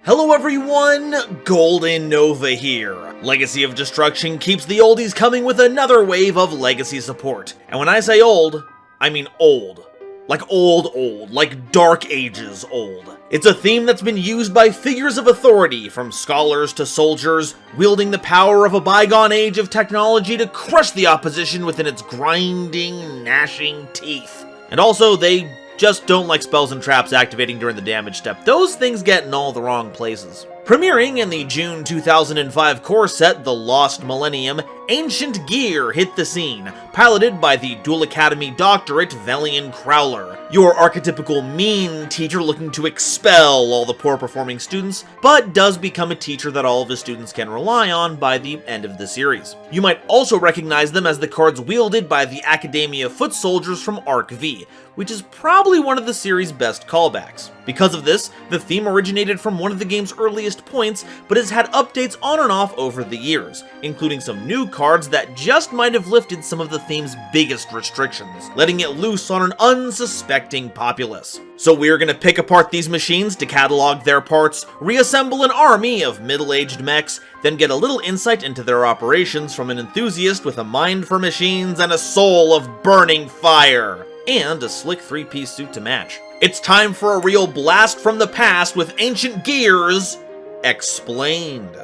Hello everyone, GoldenNova here. Legacy of Destruction keeps the oldies coming with another wave of legacy support. And when I say old, I mean old. Like old, like Dark Ages old. It's a theme that's been used by figures of authority, from scholars to soldiers, wielding the power of a bygone age of technology to crush the opposition within its grinding, gnashing teeth. And also, they just don't like spells and traps activating during the damage step. Those things get in all the wrong places. Premiering in the June 2005 core set, The Lost Millennium, Ancient Gear hit the scene, piloted by the Duel Academy doctorate Velian Crowler, your archetypical mean teacher looking to expel all the poor performing students, but does become a teacher that all of his students can rely on by the end of the series. You might also recognize them as the cards wielded by the Academia foot soldiers from Arc V, which is probably one of the series' best callbacks. Because of this, the theme originated from one of the game's earliest points, but has had updates on and off over the years, including some new cards that just might have lifted some of the theme's biggest restrictions, letting it loose on an unsuspecting populace. So we're gonna pick apart these machines to catalog their parts, reassemble an army of middle-aged mechs, then get a little insight into their operations from an enthusiast with a mind for machines and a soul of burning fire, and a slick three-piece suit to match. It's time for a real blast from the past with Ancient Gears Explained.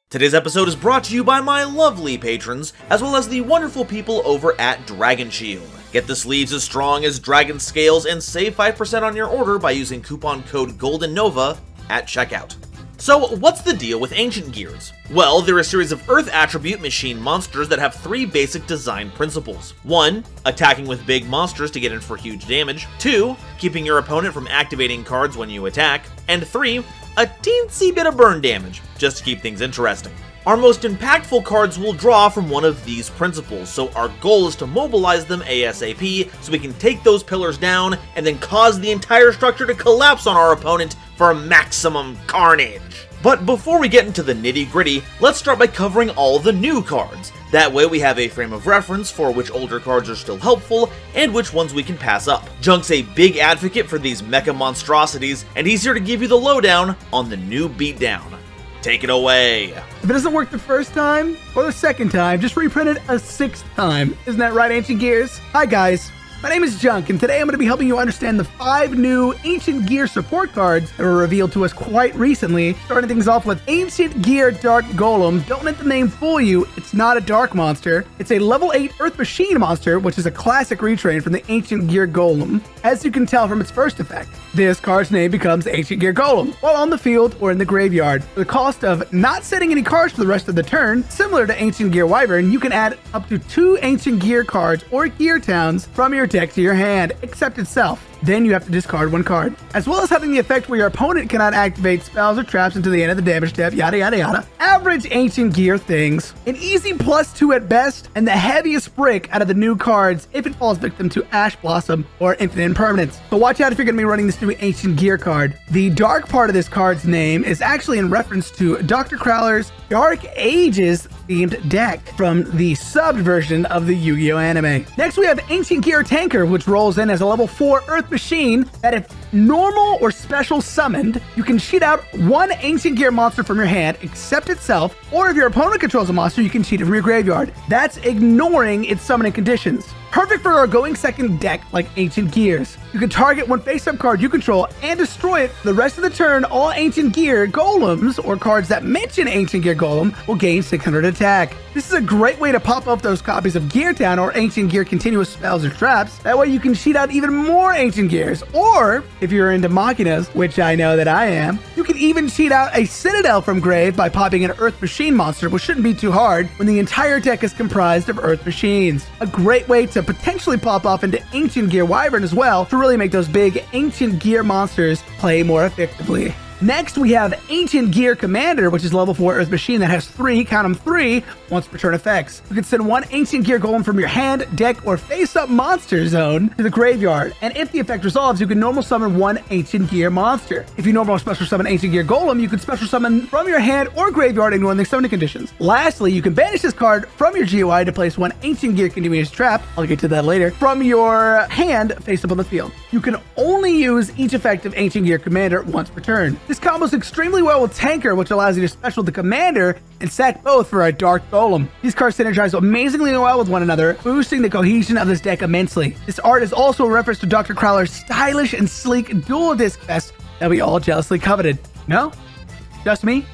Today's episode is brought to you by my lovely patrons, as well as the wonderful people over at Dragon Shield. Get the sleeves as strong as dragon scales and save 5% on your order by using coupon code GoldenNova at checkout. So, what's the deal with Ancient Gears? Well, they're a series of Earth attribute machine monsters that have three basic design principles. 1. Attacking with big monsters to get in for huge damage. 2. Keeping your opponent from activating cards when you attack. And 3. A teensy bit of burn damage, just to keep things interesting. Our most impactful cards will draw from one of these principles, so our goal is to mobilize them ASAP so we can take those pillars down and then cause the entire structure to collapse on our opponent for maximum carnage. But before we get into the nitty-gritty, let's start by covering all the new cards. That way we have a frame of reference for which older cards are still helpful and which ones we can pass up. Junk's a big advocate for these mecha monstrosities, and he's here to give you the lowdown on the new beatdown. Take it away. If it doesn't work the first time or the second time, just reprint it a sixth time. Isn't that right, Ancient Gears? Hi guys. My name is Junk, and today I'm going to be helping you understand the 5 new Ancient Gear support cards that were revealed to us quite recently. Starting things off with Ancient Gear Dark Golem. Don't let the name fool you, it's not a dark monster. It's a level 8 Earth Machine monster, which is a classic retrain from the Ancient Gear Golem. As you can tell from its first effect, this card's name becomes Ancient Gear Golem while on the field or in the graveyard. For the cost of not setting any cards for the rest of the turn, similar to Ancient Gear Wyvern, you can add up to 2 Ancient Gear cards or Gear Towns from your deck to your hand, except itself. Then you have to discard 1 card, as well as having the effect where your opponent cannot activate spells or traps until the end of the damage step, yada yada yada. Average Ancient Gear things. An easy +2 at best, and the heaviest brick out of the new cards if it falls victim to Ash Blossom or Infinite Impermanence. So watch out if you're going to be running this new Ancient Gear card. The dark part of this card's name is actually in reference to Dr. Crowler's Dark Ages themed deck from the subbed version of the Yu-Gi-Oh anime. Next we have Ancient Gear Tanker, which rolls in as a level 4 Earth Machine that if normal or special summoned, you can cheat out 1 Ancient Gear monster from your hand except itself, or if your opponent controls a monster, you can cheat it from your graveyard. That's ignoring its summoning conditions. Perfect for our going second deck like Ancient Gears. You can target 1 face-up card you control and destroy it. The rest of the turn, all Ancient Gear Golems, or cards that mention Ancient Gear Golem, will gain 600 attack. This is a great way to pop up those copies of Gear Town or Ancient Gear continuous spells or traps. That way you can cheat out even more Ancient Gears. Or, if you're into Machinas, which I know that I am, you can even cheat out a Citadel from grave by popping an Earth Machine monster, which shouldn't be too hard when the entire deck is comprised of Earth Machines. A great way to potentially pop off into Ancient Gear Wyvern as well to really make those big Ancient Gear monsters play more effectively. Next, we have Ancient Gear Commander, which is level 4 Earth Machine that has 3, count them 3, once per turn effects. You can send 1 Ancient Gear Golem from your hand, deck, or face-up monster zone to the graveyard. And if the effect resolves, you can normal summon 1 Ancient Gear monster. If you normal special summon Ancient Gear Golem, you can special summon from your hand or graveyard, ignoring the summoning conditions. Lastly, you can banish this card from your GOI to place 1 Ancient Gear Continuous Trap, I'll get to that later, from your hand face up on the field. You can only use each effect of Ancient Gear Commander once per turn. This combos extremely well with Tanker, which allows you to special the Commander and sack both for a Dark Golem. These cards synergize amazingly well with one another, boosting the cohesion of this deck immensely. This art is also a reference to Dr. Crowler's stylish and sleek dual disc vest that we all jealously coveted. No? Just me?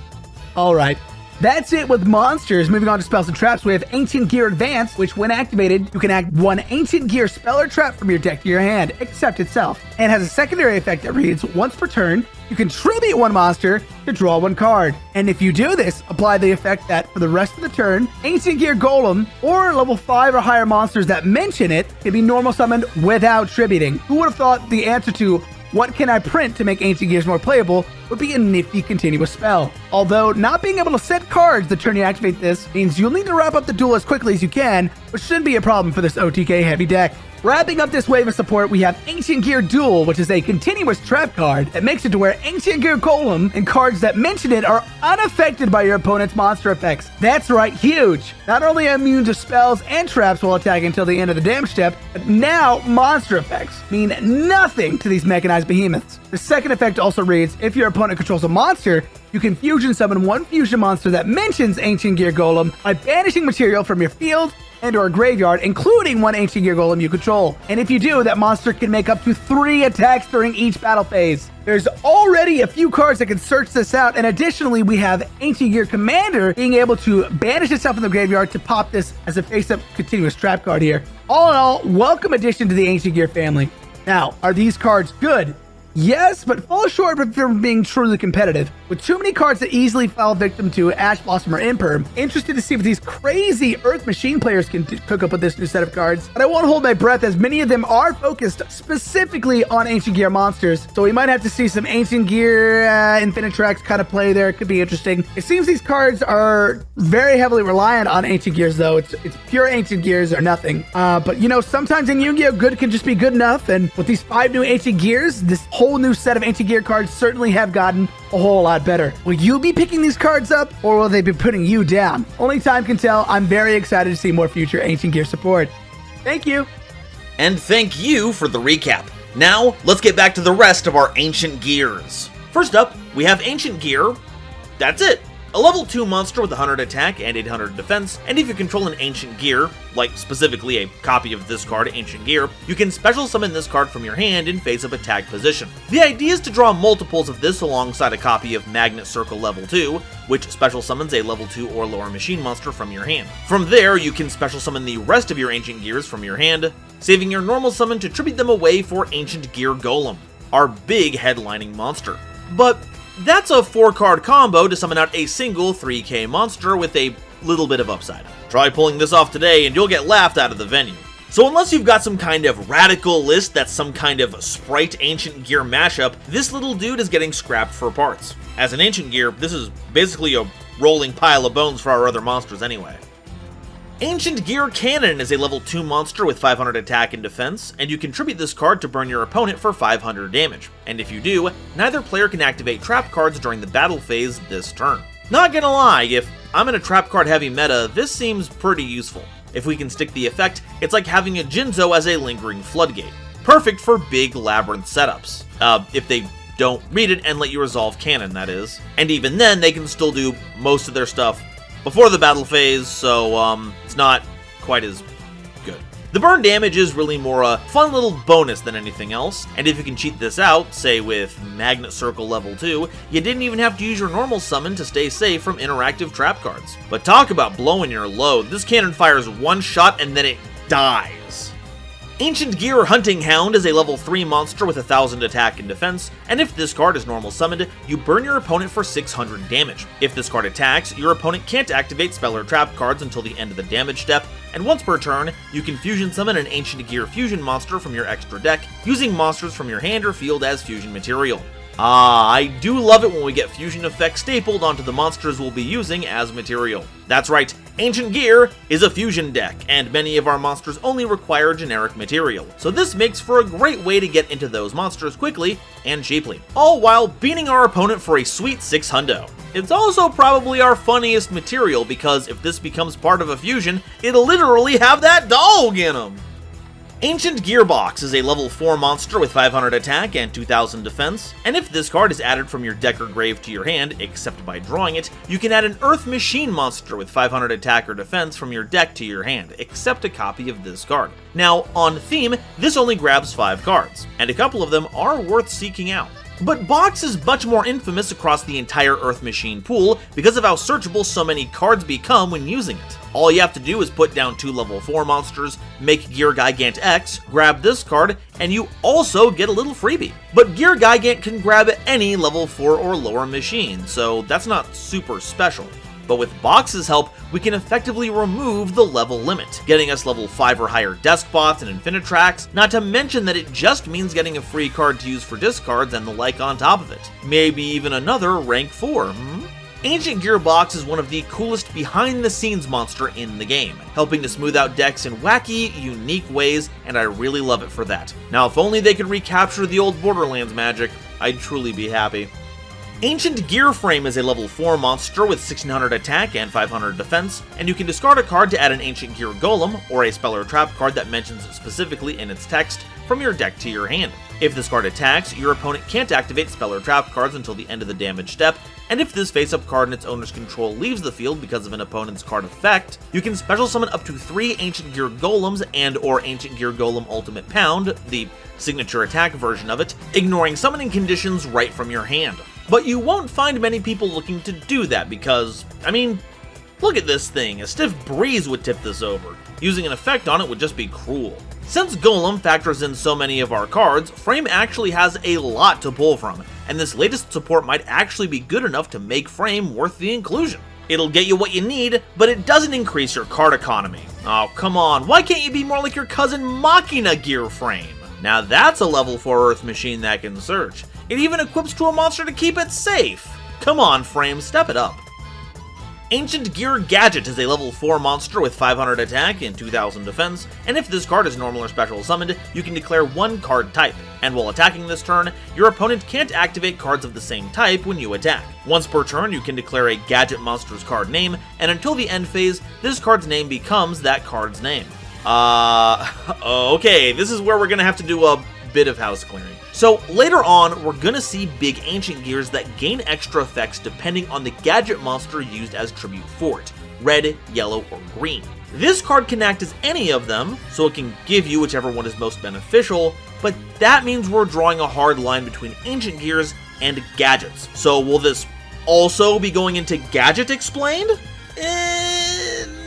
Alright. That's it with monsters. Moving on to spells and traps, we have Ancient Gear Advance, which when activated, you can act 1 Ancient Gear spell or trap from your deck to your hand, except itself, and has a secondary effect that reads, once per turn, you can tribute 1 monster to draw 1 card. And if you do this, apply the effect that for the rest of the turn, Ancient Gear Golem or level 5 or higher monsters that mention it can be normal summoned without tributing. Who would have thought the answer to what can I print to make Ancient Gears more playable would be a nifty continuous spell. Although, not being able to set cards the turn you activate this means you'll need to wrap up the duel as quickly as you can, which shouldn't be a problem for this OTK heavy deck. Wrapping up this wave of support, we have Ancient Gear Duel, which is a continuous trap card that makes it to where Ancient Gear Golem and cards that mention it are unaffected by your opponent's monster effects. That's right, huge! Not only immune to spells and traps while attacking until the end of the damage step, but now monster effects mean nothing to these mechanized behemoths. The second effect also reads, if your opponent controls a monster, you can fusion summon 1 fusion monster that mentions Ancient Gear Golem by banishing material from your field and or graveyard, including 1 Ancient Gear Golem you control. And if you do, that monster can make up to 3 attacks during each battle phase. There's already a few cards that can search this out, and additionally, we have Ancient Gear Commander being able to banish itself in the graveyard to pop this as a face-up continuous trap card here. All in all, welcome addition to the Ancient Gear family. Now, are these cards good? Yes, but fall short from being truly competitive. With too many cards that easily fall victim to Ash Blossom or Imperm, interested to see if these crazy Earth Machine players can cook up with this new set of cards. But I won't hold my breath as many of them are focused specifically on Ancient Gear monsters. So we might have to see some Ancient Gear Infinitrax kind of play there. It could be interesting. It seems these cards are very heavily reliant on Ancient Gears though. It's pure Ancient Gears or nothing. But you know, sometimes in Yu-Gi-Oh! Good can just be good enough. And with these 5 new Ancient Gears, this whole new set of Ancient Gear cards certainly have gotten a whole lot better. Will you be picking these cards up, or will they be putting you down? Only time can tell. I'm very excited to see more future Ancient Gear support. Thank you. And thank you for the recap. Now, let's get back to the rest of our Ancient Gears. First up, we have Ancient Gear. That's it. A level 2 monster with 100 attack and 800 defense, and if you control an Ancient Gear, like specifically a copy of this card, Ancient Gear, you can special summon this card from your hand in face-up attack position. The idea is to draw multiples of this alongside a copy of Magnet Circle level 2, which special summons a level 2 or lower machine monster from your hand. From there, you can special summon the rest of your Ancient Gears from your hand, saving your normal summon to tribute them away for Ancient Gear Golem, our big headlining monster. But that's a 4-card combo to summon out a single 3k monster with a little bit of upside. Try pulling this off today and you'll get laughed out of the venue. So unless you've got some kind of radical list that's some kind of Sprite Ancient Gear mashup, this little dude is getting scrapped for parts. As an Ancient Gear, this is basically a rolling pile of bones for our other monsters anyway. Ancient Gear Cannon is a level 2 monster with 500 attack and defense, and you contribute this card to burn your opponent for 500 damage. And if you do, neither player can activate trap cards during the battle phase this turn. Not gonna lie, if I'm in a trap card heavy meta, this seems pretty useful. If we can stick the effect, it's like having a Jinzo as a lingering floodgate. Perfect for big labyrinth setups. If they don't read it and let you resolve cannon, that is. And even then, they can still do most of their stuff before the battle phase, so it's not quite as good. The burn damage is really more a fun little bonus than anything else, and if you can cheat this out, say with Magnet Circle level 2, you didn't even have to use your normal summon to stay safe from interactive trap cards. But talk about blowing your load, this cannon fires one shot and then it dies. Ancient Gear Hunting Hound is a level 3 monster with 1000 attack and defense, and if this card is normal summoned, you burn your opponent for 600 damage. If this card attacks, your opponent can't activate spell or trap cards until the end of the damage step, and once per turn, you can fusion summon an Ancient Gear fusion monster from your extra deck, using monsters from your hand or field as fusion material. I do love it when we get fusion effects stapled onto the monsters we'll be using as material. That's right, Ancient Gear is a fusion deck, and many of our monsters only require generic material, so this makes for a great way to get into those monsters quickly and cheaply, all while beating our opponent for a sweet 6 hundo. It's also probably our funniest material because if this becomes part of a fusion, it'll literally have that dog in him! Ancient Gearbox is a level 4 monster with 500 attack and 2000 defense, and if this card is added from your deck or grave to your hand, except by drawing it, you can add an Earth Machine monster with 500 attack or defense from your deck to your hand, except a copy of this card. Now, on theme, this only grabs 5 cards, and a couple of them are worth seeking out. But Box is much more infamous across the entire Earth Machine pool because of how searchable so many cards become when using it. All you have to do is put down 2 level 4 monsters, make Gear Gigant X, grab this card, and you also get a little freebie. But Gear Gigant can grab any level 4 or lower machine, so that's not super special. But with Box's help, we can effectively remove the level limit, getting us level 5 or higher Deskbots and Infinitracks, not to mention that it just means getting a free card to use for discards and the like on top of it. Maybe even another rank 4, Ancient Gearbox is one of the coolest behind-the-scenes monster in the game, helping to smooth out decks in wacky, unique ways, and I really love it for that. Now, if only they could recapture the old Borderlands magic, I'd truly be happy. Ancient Gear Frame is a level 4 monster with 1600 attack and 500 defense, and you can discard a card to add an Ancient Gear Golem, or a spell or trap card that mentions it specifically in its text, from your deck to your hand. If this card attacks, your opponent can't activate spell or trap cards until the end of the damage step, and if this face-up card in its owner's control leaves the field because of an opponent's card effect, you can special summon up to 3 Ancient Gear Golems and or Ancient Gear Golem Ultimate Pound, the signature attack version of it, ignoring summoning conditions right from your hand. But you won't find many people looking to do that because, I mean, look at this thing, a stiff breeze would tip this over. Using an effect on it would just be cruel. Since Golem factors in so many of our cards, Frame actually has a lot to pull from, and this latest support might actually be good enough to make Frame worth the inclusion. It'll get you what you need, but it doesn't increase your card economy. Oh, come on, why can't you be more like your cousin Machina Gear Frame? Now that's a level 4 Earth Machine that can search. It even equips to a monster to keep it safe. Come on, Frame, step it up. Ancient Gear Gadget is a level 4 monster with 500 attack and 2000 defense, and if this card is normal or special summoned, you can declare 1 card type, and while attacking this turn, your opponent can't activate cards of the same type when you attack. Once per turn, you can declare a Gadget monster's card name, and until the end phase, this card's name becomes that card's name. Okay, this is where we're gonna have to do a bit of house clearing. So later on, we're gonna see big Ancient Gears that gain extra effects depending on the gadget monster used as tribute for it, red, yellow, or green. This card can act as any of them, so it can give you whichever one is most beneficial, but that means we're drawing a hard line between Ancient Gears and gadgets. So will this also be going into Gadget Explained?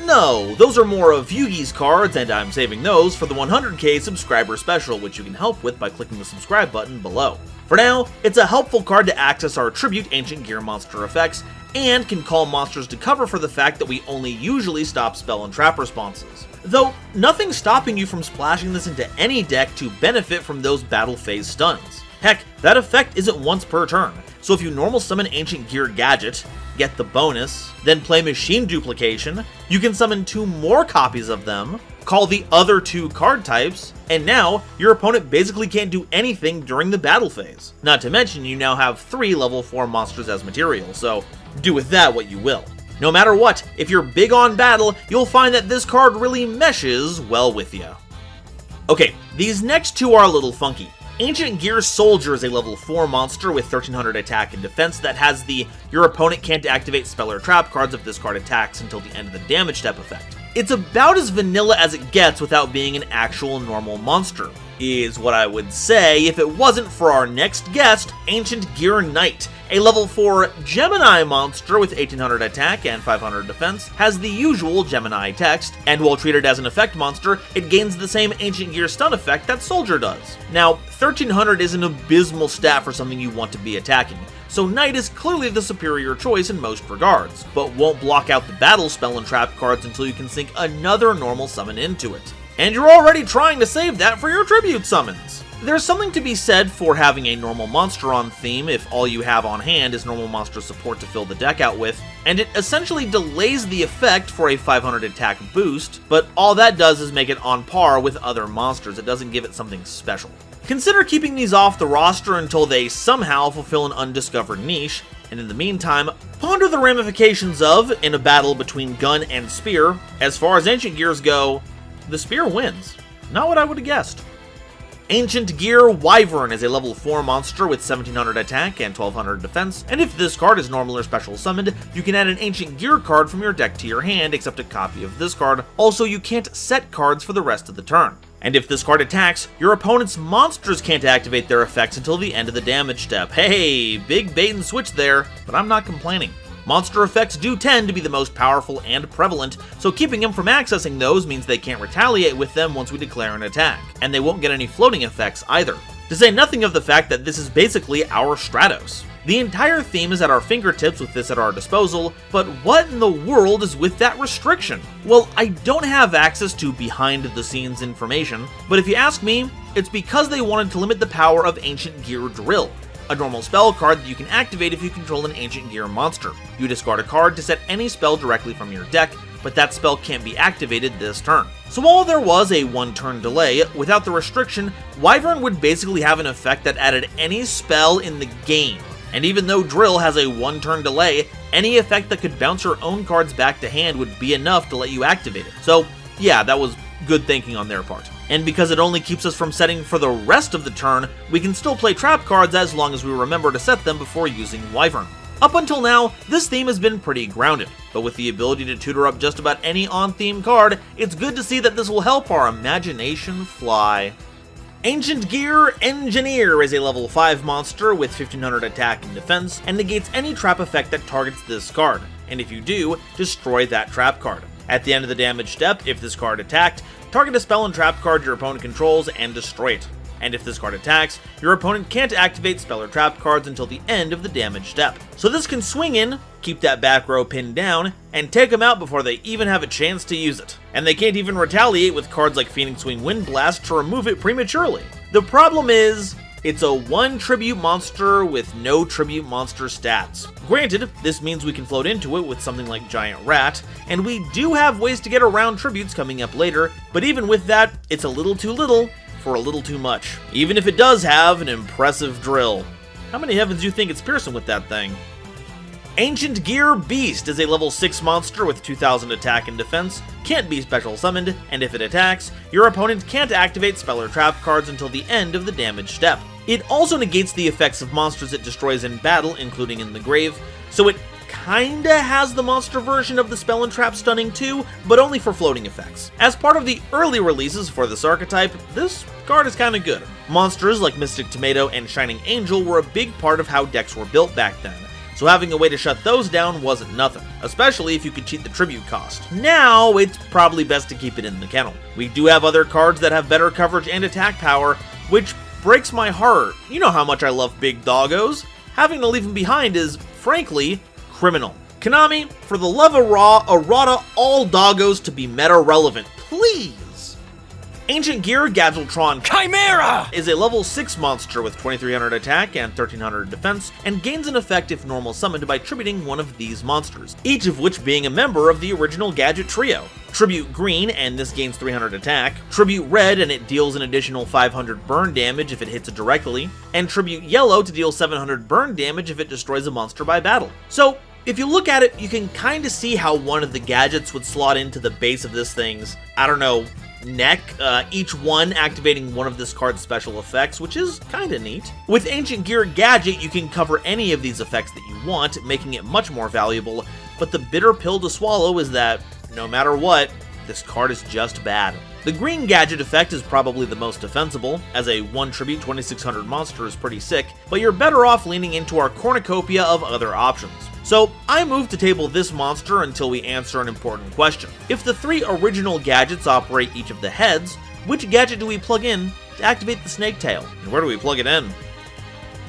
No, those are more of Yugi's cards, and I'm saving those for the 100k subscriber special, which you can help with by clicking the subscribe button below. For now, it's a helpful card to access our Tribute Ancient Gear monster effects, and can call monsters to cover for the fact that we only usually stop spell and trap responses. Though, nothing's stopping you from splashing this into any deck to benefit from those battle phase stuns. Heck, that effect isn't once per turn, so if you normal summon Ancient Gear Gadget, get the bonus, then play Machine Duplication, you can summon 2 more copies of them, call the other 2 card types, and now your opponent basically can't do anything during the battle phase. Not to mention you now have 3 level 4 monsters as material, so do with that what you will. No matter what, if you're big on battle, you'll find that this card really meshes well with you. Okay, these next 2 are a little funky. Ancient Gear Soldier is a level 4 monster with 1300 attack and defense that has the your opponent can't activate spell or trap cards if this card attacks until the end of the damage step effect. It's about as vanilla as it gets without being an actual normal monster, is what I would say if it wasn't for our next guest, Ancient Gear Knight. A level 4 Gemini monster with 1800 attack and 500 defense has the usual Gemini text, and while treated as an effect monster, it gains the same Ancient Gear stun effect that Soldier does. Now, 1300 is an abysmal stat for something you want to be attacking, so Knight is clearly the superior choice in most regards, but won't block out the battle spell and trap cards until you can sink another normal summon into it. And you're already trying to save that for your tribute summons. There's something to be said for having a normal monster on theme if all you have on hand is normal monster support to fill the deck out with, and it essentially delays the effect for a 500 attack boost, but all that does is make it on par with other monsters. It doesn't give it something special. Consider keeping these off the roster until they somehow fulfill an undiscovered niche, and in the meantime, ponder the ramifications of, in a battle between gun and spear. As far as ancient gears go, the spear wins. Not what I would have guessed. Ancient Gear Wyvern is a level 4 monster with 1700 attack and 1200 defense, and if this card is normal or special summoned, you can add an Ancient Gear card from your deck to your hand, except a copy of this card. Also, you can't set cards for the rest of the turn. And if this card attacks, your opponent's monsters can't activate their effects until the end of the damage step. Hey, big bait and switch there, but I'm not complaining. Monster effects do tend to be the most powerful and prevalent, so keeping them from accessing those means they can't retaliate with them once we declare an attack, and they won't get any floating effects either. To say nothing of the fact that this is basically our Stratos. The entire theme is at our fingertips with this at our disposal, but what in the world is with that restriction? Well, I don't have access to behind-the-scenes information, but if you ask me, it's because they wanted to limit the power of Ancient Gear Drill, a normal spell card that you can activate if you control an Ancient Gear monster. You discard a card to set any spell directly from your deck, but that spell can't be activated this turn. So while there was a 1-turn delay, without the restriction, Wyvern would basically have an effect that added any spell in the game. And even though Drill has a 1-turn delay, any effect that could bounce your own cards back to hand would be enough to let you activate it. So yeah, that was good thinking on their part. And because it only keeps us from setting for the rest of the turn, we can still play trap cards as long as we remember to set them before using Wyvern. Up until now, this theme has been pretty grounded, but with the ability to tutor up just about any on-theme card, it's good to see that this will help our imagination fly. Ancient Gear Engineer is a level 5 monster with 1500 attack and defense, and negates any trap effect that targets this card, and if you do, destroy that trap card. At the end of the damage step, if this card attacked, target a spell and trap card your opponent controls and destroy it. And if this card attacks, your opponent can't activate spell or trap cards until the end of the damage step. So this can swing in, keep that back row pinned down, and take them out before they even have a chance to use it. And they can't even retaliate with cards like Phoenix Wing Wind Blast to remove it prematurely. The problem is, it's a 1 tribute monster with no tribute monster stats. Granted, this means we can float into it with something like Giant Rat, and we do have ways to get around tributes coming up later, but even with that, it's a little too little for a little too much. Even if it does have an impressive drill. How many heavens do you think it's piercing with that thing? Ancient Gear Beast is a level 6 monster with 2000 attack and defense, can't be special summoned, and if it attacks, your opponent can't activate spell or trap cards until the end of the damage step. It also negates the effects of monsters it destroys in battle, including in the grave, so it kinda has the monster version of the spell and trap stunning too, but only for floating effects. As part of the early releases for this archetype, this card is kinda good. Monsters like Mystic Tomato and Shining Angel were a big part of how decks were built back then, so having a way to shut those down wasn't nothing, especially if you could cheat the tribute cost. Now, it's probably best to keep it in the kennel. We do have other cards that have better coverage and attack power, which breaks my heart. You know how much I love big doggos. Having to leave them behind is, frankly, criminal. Konami, for the love of Raw, errata all doggos to be meta relevant, please! Ancient Gear Gadgetron Chimera is a level 6 monster with 2300 attack and 1300 defense, and gains an effect if normal summoned by tributing one of these monsters, each of which being a member of the original Gadget trio. Tribute Green, and this gains 300 attack, Tribute Red, and it deals an additional 500 burn damage if it hits it directly, and Tribute Yellow to deal 700 burn damage if it destroys a monster by battle. So, if you look at it, you can kinda see how one of the gadgets would slot into the base of this thing's, I don't know, neck, each one activating one of this card's special effects, which is kinda neat. With Ancient Gear Gadget, you can cover any of these effects that you want, making it much more valuable, but the bitter pill to swallow is that, no matter what, this card is just bad. The green gadget effect is probably the most defensible, as a 1 tribute 2600 monster is pretty sick, but you're better off leaning into our cornucopia of other options. So I move to table this monster until we answer an important question. If the 3 original gadgets operate each of the heads, which gadget do we plug in to activate the snake tail? And where do we plug it in?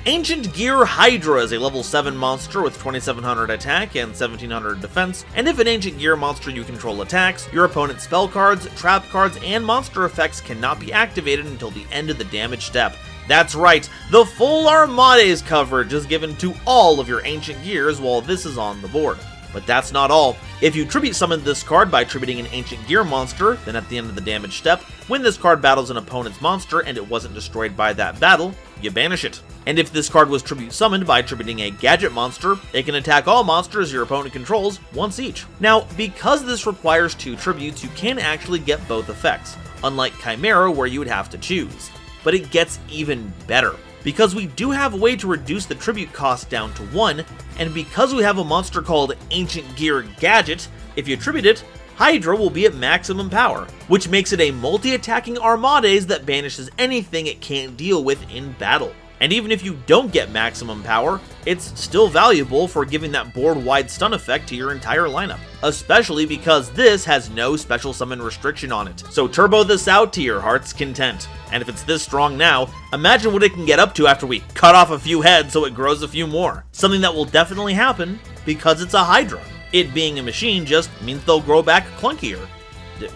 Ancient Gear Hydra is a level 7 monster with 2700 attack and 1700 defense, and if an Ancient Gear monster you control attacks, your opponent's spell cards, trap cards, and monster effects cannot be activated until the end of the damage step. That's right, the full Armades coverage is given to all of your Ancient Gears while this is on the board. But that's not all. If you tribute summon this card by tributing an Ancient Gear monster, then at the end of the damage step, when this card battles an opponent's monster and it wasn't destroyed by that battle, you banish it. And if this card was tribute summoned by tributing a gadget monster, it can attack all monsters your opponent controls once each. Now, because this requires 2 tributes, you can actually get both effects, unlike Chimera where you would have to choose. But it gets even better, because we do have a way to reduce the tribute cost down to 1, and because we have a monster called Ancient Gear Gadget, if you tribute it, Hydra will be at maximum power, which makes it a multi-attacking Armades that banishes anything it can't deal with in battle. And even if you don't get maximum power, it's still valuable for giving that board-wide stun effect to your entire lineup, especially because this has no special summon restriction on it. So turbo this out to your heart's content. And if it's this strong now, imagine what it can get up to after we cut off a few heads so it grows a few more. Something that will definitely happen because it's a Hydra. It being a machine just means they'll grow back clunkier,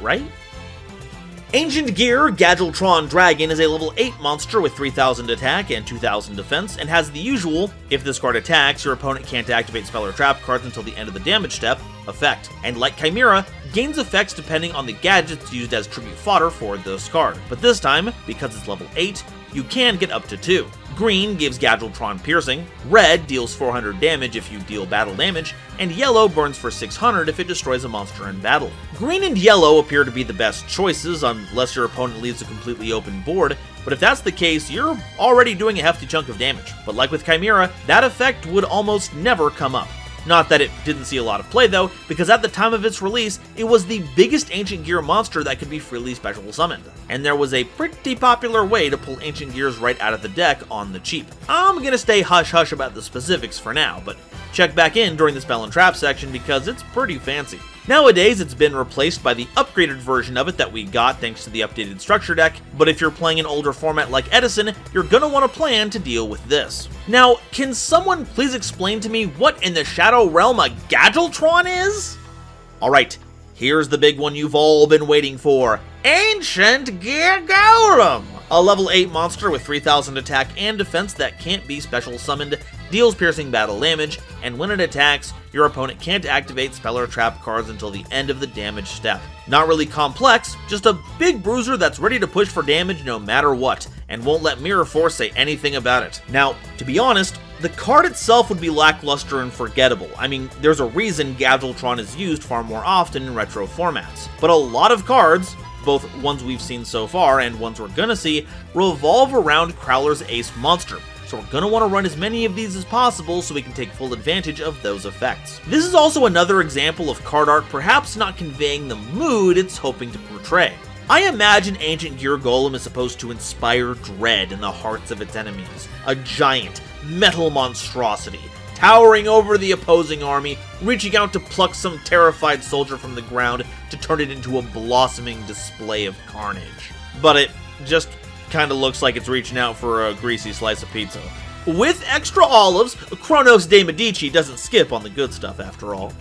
right? Ancient Gear Gadgetron Dragon is a level 8 monster with 3000 attack and 2000 defense, and has the usual, if this card attacks, your opponent can't activate spell or trap cards until the end of the damage step, effect. And like Chimera, gains effects depending on the gadgets used as tribute fodder for this card. But this time, because it's level 8, you can get up to 2. Green gives Gadgetron Piercing, red deals 400 damage if you deal battle damage, and yellow burns for 600 if it destroys a monster in battle. Green and yellow appear to be the best choices unless your opponent leaves a completely open board, but if that's the case, you're already doing a hefty chunk of damage. But like with Chimera, that effect would almost never come up. Not that it didn't see a lot of play though, because at the time of its release, it was the biggest Ancient Gear monster that could be freely special summoned. And there was a pretty popular way to pull Ancient Gears right out of the deck on the cheap. I'm gonna stay hush-hush about the specifics for now, but check back in during the spell and trap section because it's pretty fancy. Nowadays, it's been replaced by the upgraded version of it that we got thanks to the updated structure deck, but if you're playing an older format like Edison, you're gonna want to plan to deal with this. Now, can someone please explain to me what in the Shadow Realm a Gadgetron is? Alright, here's the big one you've all been waiting for. Ancient Gear GOlem! A level 8 monster with 3000 attack and defense that can't be special summoned, deals piercing battle damage, and when it attacks, your opponent can't activate spell or trap cards until the end of the damage step. Not really complex, just a big bruiser that's ready to push for damage no matter what, and won't let Mirror Force say anything about it. Now, to be honest, the card itself would be lackluster and forgettable. I mean, there's a reason Gadgetron is used far more often in retro formats. But a lot of cards, both ones we've seen so far and ones we're gonna see, revolve around Crowler's Ace monster. So we're gonna want to run as many of these as possible so we can take full advantage of those effects. This is also another example of card art perhaps not conveying the mood it's hoping to portray. I imagine Ancient Gear GOlem is supposed to inspire dread in the hearts of its enemies. A giant, metal monstrosity, towering over the opposing army, reaching out to pluck some terrified soldier from the ground to turn it into a blossoming display of carnage. But it just kinda looks like it's reaching out for a greasy slice of pizza. With extra olives, Kronos de Medici doesn't skip on the good stuff after all.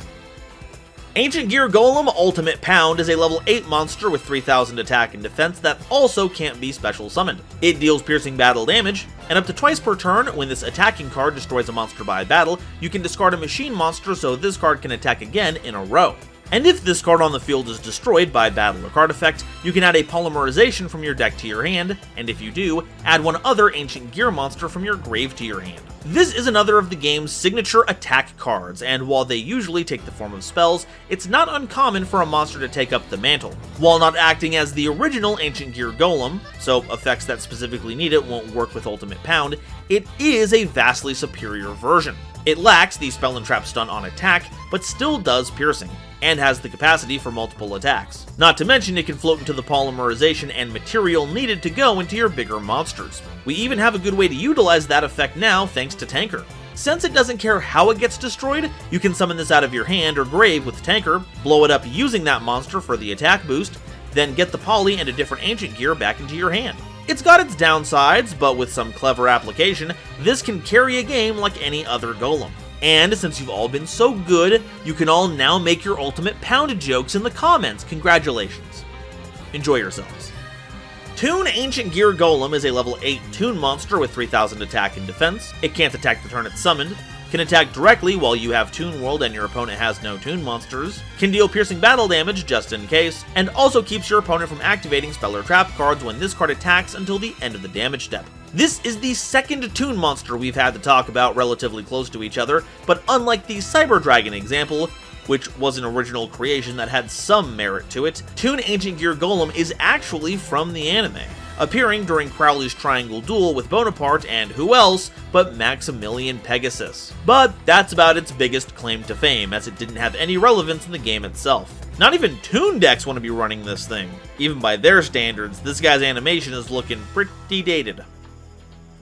Ancient Gear GOlem Ultimate Pound is a level 8 monster with 3000 attack and defense that also can't be special summoned. It deals piercing battle damage, and up to twice per turn, when this attacking card destroys a monster by battle, you can discard a machine monster so this card can attack again in a row. And if this card on the field is destroyed by battle or card effect, you can add a polymerization from your deck to your hand, and if you do, add one other Ancient Gear monster from your grave to your hand. This is another of the game's signature attack cards, and while they usually take the form of spells, it's not uncommon for a monster to take up the mantle. While not acting as the original Ancient Gear GOlem, so effects that specifically need it won't work with Ultimate Pound, it is a vastly superior version. It lacks the spell and trap stun on attack, but still does piercing, and has the capacity for multiple attacks. Not to mention it can float into the polymerization and material needed to go into your bigger monsters. We even have a good way to utilize that effect now thanks to Tanker. Since it doesn't care how it gets destroyed, you can summon this out of your hand or grave with Tanker, blow it up using that monster for the attack boost, then get the poly and a different Ancient Gear back into your hand. It's got its downsides, but with some clever application, this can carry a game like any other golem. And since you've all been so good, you can all now make your ultimate pound jokes in the comments. Congratulations. Enjoy yourselves. Toon Ancient Gear Golem is a level 8 Toon monster with 3000 attack and defense. It can't attack the turn it's summoned, can attack directly while you have Toon World and your opponent has no Toon monsters, can deal piercing battle damage just in case, and also keeps your opponent from activating spell or trap cards when this card attacks until the end of the damage step. This is the second Toon monster we've had to talk about relatively close to each other, but unlike the Cyber Dragon example, which was an original creation that had some merit to it, Toon Ancient Gear Golem is actually from the anime, appearing during Crowley's Triangle Duel with Bonaparte and who else but Maximilian Pegasus. But that's about its biggest claim to fame, as it didn't have any relevance in the game itself. Not even Toon decks want to be running this thing. Even by their standards, this guy's animation is looking pretty dated.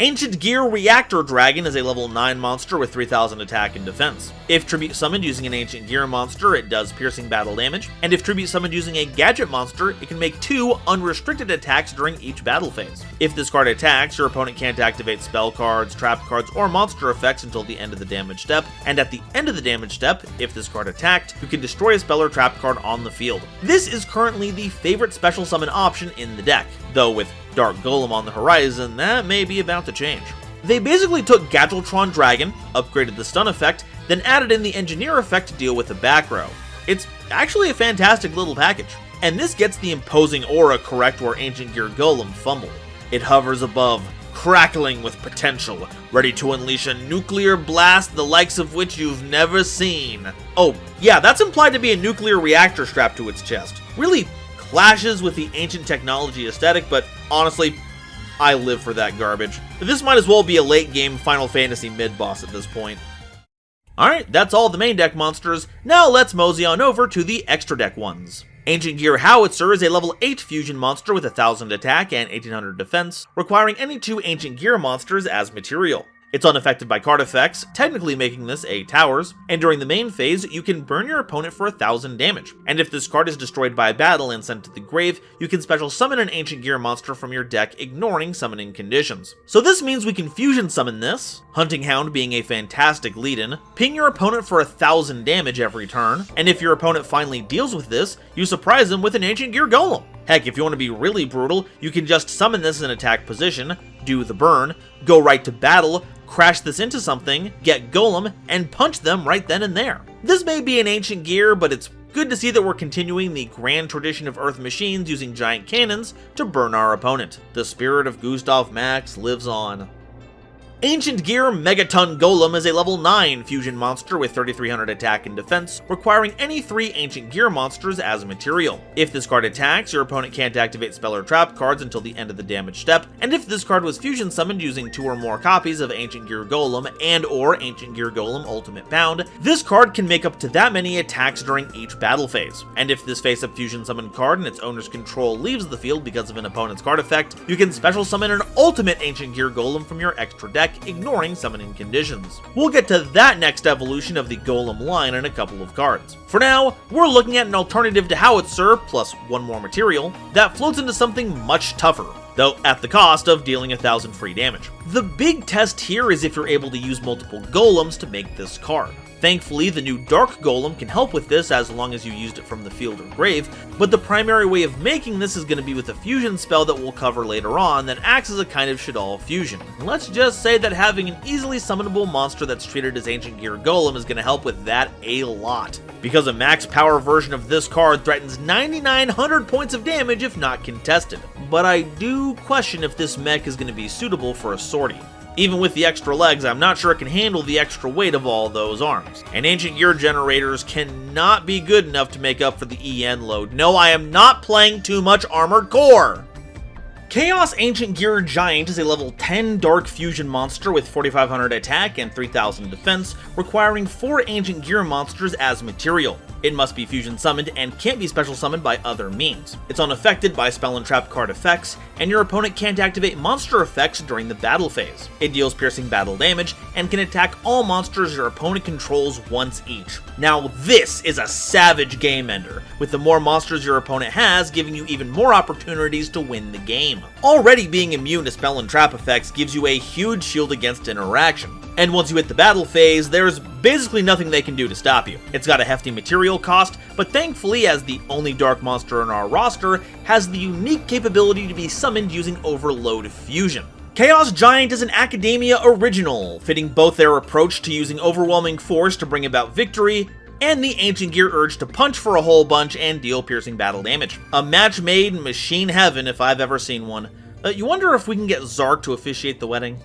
Ancient Gear Reactor Dragon is a level 9 monster with 3000 attack and defense. If tribute summoned using an Ancient Gear monster, it does piercing battle damage, and if tribute summoned using a gadget monster, it can make 2 unrestricted attacks during each battle phase. If this card attacks, your opponent can't activate spell cards, trap cards, or monster effects until the end of the damage step, and at the end of the damage step, if this card attacked, you can destroy a spell or trap card on the field. This is currently the favorite special summon option in the deck, though with Dark Golem on the horizon, that may be about to change. They basically took Gadgetron Dragon, upgraded the stun effect, then added in the engineer effect to deal with the back row. It's actually a fantastic little package. And this gets the imposing aura correct where Ancient Gear Golem fumbled. It hovers above, crackling with potential, ready to unleash a nuclear blast the likes of which you've never seen. Oh, yeah, that's implied to be a nuclear reactor strapped to its chest. Really clashes with the ancient technology aesthetic, but honestly, I live for that garbage. This might as well be a late game Final Fantasy mid-boss at this point. Alright, that's all the main deck monsters. Now let's mosey on over to the extra deck ones. Ancient Gear Howitzer is a level 8 fusion monster with 1000 attack and 1800 defense, requiring any 2 Ancient Gear monsters as material. It's unaffected by card effects, technically making this a Towers, and during the main phase, you can burn your opponent for 1000 damage. And if this card is destroyed by battle and sent to the grave, you can special summon an Ancient Gear monster from your deck, ignoring summoning conditions. So this means we can fusion summon this, Hunting Hound being a fantastic lead-in, ping your opponent for 1000 damage every turn, and if your opponent finally deals with this, you surprise them with an Ancient Gear Golem. Heck, if you want to be really brutal, you can just summon this in attack position, do the burn, go right to battle, crash this into something, get Golem, and punch them right then and there. This may be an Ancient Gear, but it's good to see that we're continuing the grand tradition of Earth machines using giant cannons to burn our opponent. The spirit of Gustav Max lives on. Ancient Gear Megaton Golem is a level 9 fusion monster with 3300 attack and defense, requiring any 3 Ancient Gear monsters as material. If this card attacks, your opponent can't activate spell or trap cards until the end of the damage step, and if this card was fusion summoned using 2 or more copies of Ancient Gear Golem and or Ancient Gear Golem Ultimate Pound, this card can make up to that many attacks during each battle phase. And if this face-up fusion summoned card and its owner's control leaves the field because of an opponent's card effect, you can special summon an Ultimate Ancient Gear Golem from your extra deck, ignoring summoning conditions. We'll get to that next evolution of the Golem line in a couple of cards. For now, we're looking at an alternative to Howitzer, plus 1 more material, that floats into something much tougher, though at the cost of dealing 1000 free damage. The big test here is if you're able to use multiple Golems to make this card. Thankfully, the new Dark Golem can help with this as long as you used it from the field or grave, but the primary way of making this is going to be with a fusion spell that we'll cover later on that acts as a kind of Shaddoll fusion. Let's just say that having an easily summonable monster that's treated as Ancient Gear Golem is going to help with that a lot, because a max power version of this card threatens 9900 points of damage if not contested. But I do question if this mech is going to be suitable for a sortie. Even with the extra legs, I'm not sure it can handle the extra weight of all those arms. And Ancient Gear generators cannot be good enough to make up for the EN load. No, I am not playing too much Armored Core! Chaos Ancient Gear Giant is a level 10 Dark Fusion monster with 4500 attack and 3000 defense, requiring 4 Ancient Gear monsters as material. It must be fusion summoned and can't be special summoned by other means. It's unaffected by spell and trap card effects, and your opponent can't activate monster effects during the battle phase. It deals piercing battle damage and can attack all monsters your opponent controls once each. Now this is a savage game ender, with the more monsters your opponent has giving you even more opportunities to win the game. Already being immune to spell and trap effects gives you a huge shield against interaction, and once you hit the battle phase, there's basically nothing they can do to stop you. It's got a hefty material cost, but thankfully, as the only dark monster in our roster, has the unique capability to be summoned using Overload Fusion. Chaos Giant is an Academia original, fitting both their approach to using overwhelming force to bring about victory, and the Ancient Gear urge to punch for a whole bunch and deal piercing battle damage. A match made in machine heaven if I've ever seen one. You wonder if we can get Zark to officiate the wedding?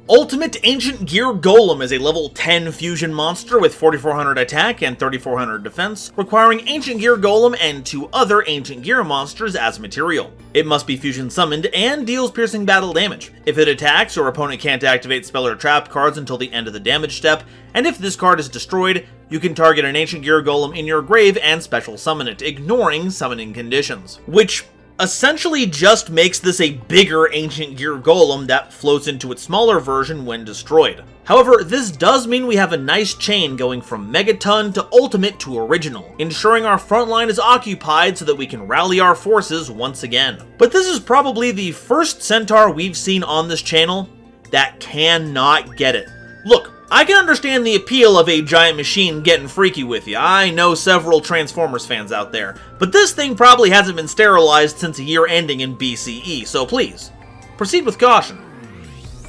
Ultimate Ancient Gear Golem is a level 10 fusion monster with 4400 attack and 3400 defense, requiring Ancient Gear Golem and 2 other Ancient Gear monsters as material. It must be fusion summoned and deals piercing battle damage. If it attacks, your opponent can't activate spell or trap cards until the end of the damage step, and if this card is destroyed, you can target an Ancient Gear Golem in your grave and special summon it, ignoring summoning conditions. Which essentially just makes this a bigger Ancient Gear Golem that floats into its smaller version when destroyed. However, this does mean we have a nice chain going from Megaton to Ultimate to Original, ensuring our front line is occupied so that we can rally our forces once again. But this is probably the first Centaur we've seen on this channel that cannot get it. Look, I can understand the appeal of a giant machine getting freaky with you. I know several Transformers fans out there. But this thing probably hasn't been sterilized since a year ending in BCE, so please, proceed with caution.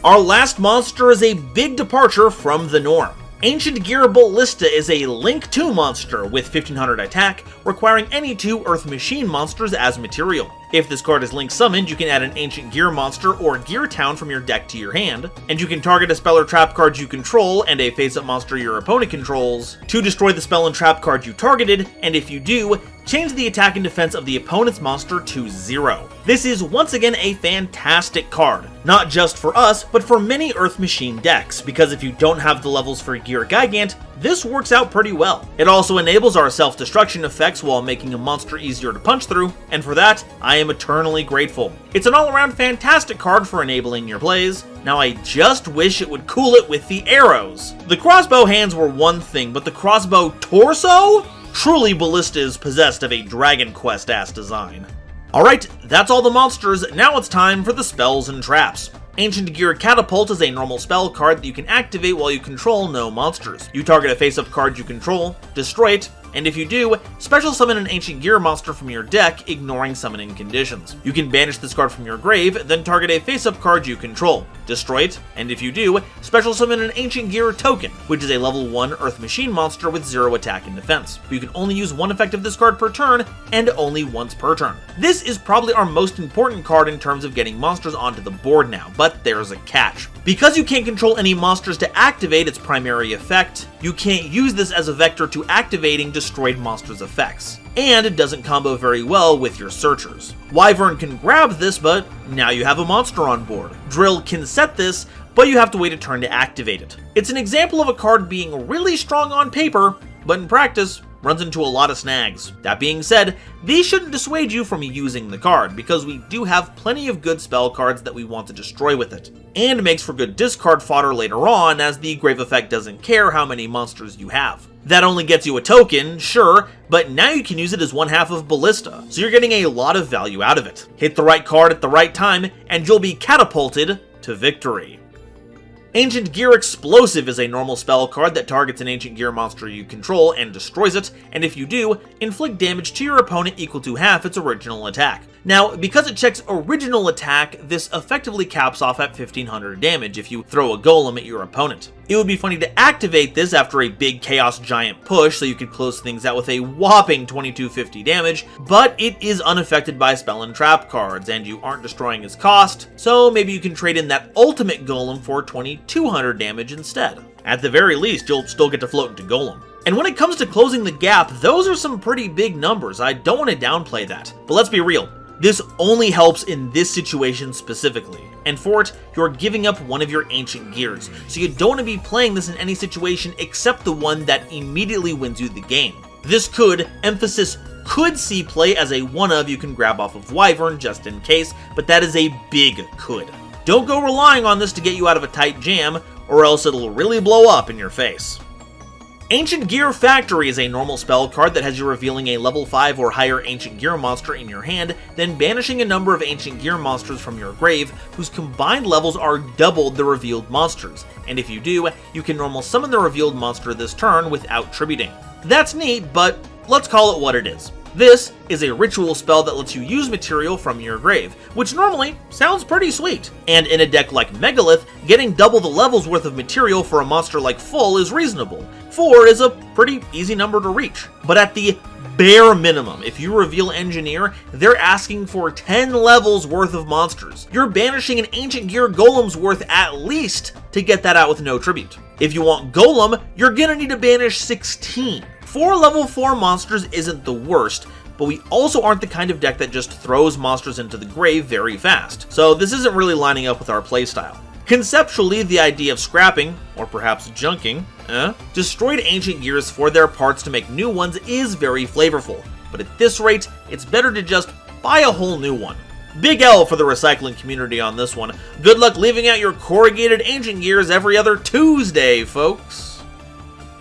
Our last monster is a big departure from the norm. Ancient Gear Ballista is a Link 2 monster with 1500 attack, requiring any 2 Earth Machine monsters as material. If this card is Link summoned, you can add an Ancient Gear monster or Gear Town from your deck to your hand, and you can target a spell or trap card you control and a face-up monster your opponent controls to destroy the spell and trap card you targeted, and if you do, change the attack and defense of the opponent's monster to 0. This is once again a fantastic card, not just for us, but for many Earth Machine decks, because if you don't have the levels for Gear Gigant, this works out pretty well. It also enables our self-destruction effects while making a monster easier to punch through, and for that, I am eternally grateful. It's an all-around fantastic card for enabling your plays. Now I just wish it would cool it with the arrows. The crossbow hands were one thing, but the crossbow torso? Truly, Ballista is possessed of a Dragon Quest-ass design. Alright, that's all the monsters, now it's time for the spells and traps. Ancient Gear Catapult is a normal spell card that you can activate while you control no monsters. You target a face-up card you control, destroy it, and if you do, special summon an Ancient Gear monster from your deck, ignoring summoning conditions. You can banish this card from your grave, then target a face-up card you control, destroy it, and if you do, special summon an Ancient Gear token, which is a level 1 Earth Machine monster with 0 attack and defense. You can only use one effect of this card per turn, and only once per turn. This is probably our most important card in terms of getting monsters onto the board now, but there's a catch. Because you can't control any monsters to activate its primary effect, you can't use this as a vector to activating destroyed monsters' effects, and it doesn't combo very well with your searchers. Wyvern can grab this, but now you have a monster on board. Drill can set this, but you have to wait a turn to activate it. It's an example of a card being really strong on paper, but in practice, runs into a lot of snags. That being said, these shouldn't dissuade you from using the card, because we do have plenty of good spell cards that we want to destroy with it. And makes for good discard fodder later on, as the Grave effect doesn't care how many monsters you have. That only gets you a token, sure, but now you can use it as one half of Ballista, so you're getting a lot of value out of it. Hit the right card at the right time, and you'll be catapulted to victory. Ancient Gear Explosive is a normal spell card that targets an Ancient Gear monster you control and destroys it, and if you do, inflict damage to your opponent equal to half its original attack. Now, because it checks original attack, this effectively caps off at 1500 damage if you throw a golem at your opponent. It would be funny to activate this after a big Chaos Giant push so you could close things out with a whopping 2250 damage, but it is unaffected by spell and trap cards, and you aren't destroying its cost, so maybe you can trade in that ultimate golem for 2200 damage instead. At the very least, you'll still get to float into golem. And when it comes to closing the gap, those are some pretty big numbers. I don't want to downplay that. But let's be real. This only helps in this situation specifically, and for it, you're giving up one of your Ancient Gears, so you don't want to be playing this in any situation except the one that immediately wins you the game. This could, emphasis could, see play as a one-of you can grab off of Wyvern just in case, but that is a big could. Don't go relying on this to get you out of a tight jam, or else it'll really blow up in your face. Ancient Gear Factory is a normal spell card that has you revealing a level 5 or higher Ancient Gear monster in your hand, then banishing a number of Ancient Gear monsters from your grave, whose combined levels are doubled the revealed monsters, and if you do, you can normal summon the revealed monster this turn without tributing. That's neat, but let's call it what it is. This is a ritual spell that lets you use material from your grave, which normally sounds pretty sweet. And in a deck like Megalith, getting double the levels worth of material for a monster like Full is reasonable. 4 is a pretty easy number to reach. But at the bare minimum, if you reveal Engineer, they're asking for 10 levels worth of monsters. You're banishing an Ancient Gear Golem's worth at least to get that out with no tribute. If you want Golem, you're gonna need to banish 16. 4 level 4 monsters isn't the worst, but we also aren't the kind of deck that just throws monsters into the grave very fast, so this isn't really lining up with our playstyle. Conceptually, the idea of scrapping, or perhaps junking, destroyed Ancient Gears for their parts to make new ones is very flavorful, but at this rate, it's better to just buy a whole new one. Big L for the recycling community on this one. Good luck leaving out your corrugated Ancient Gears every other Tuesday, folks.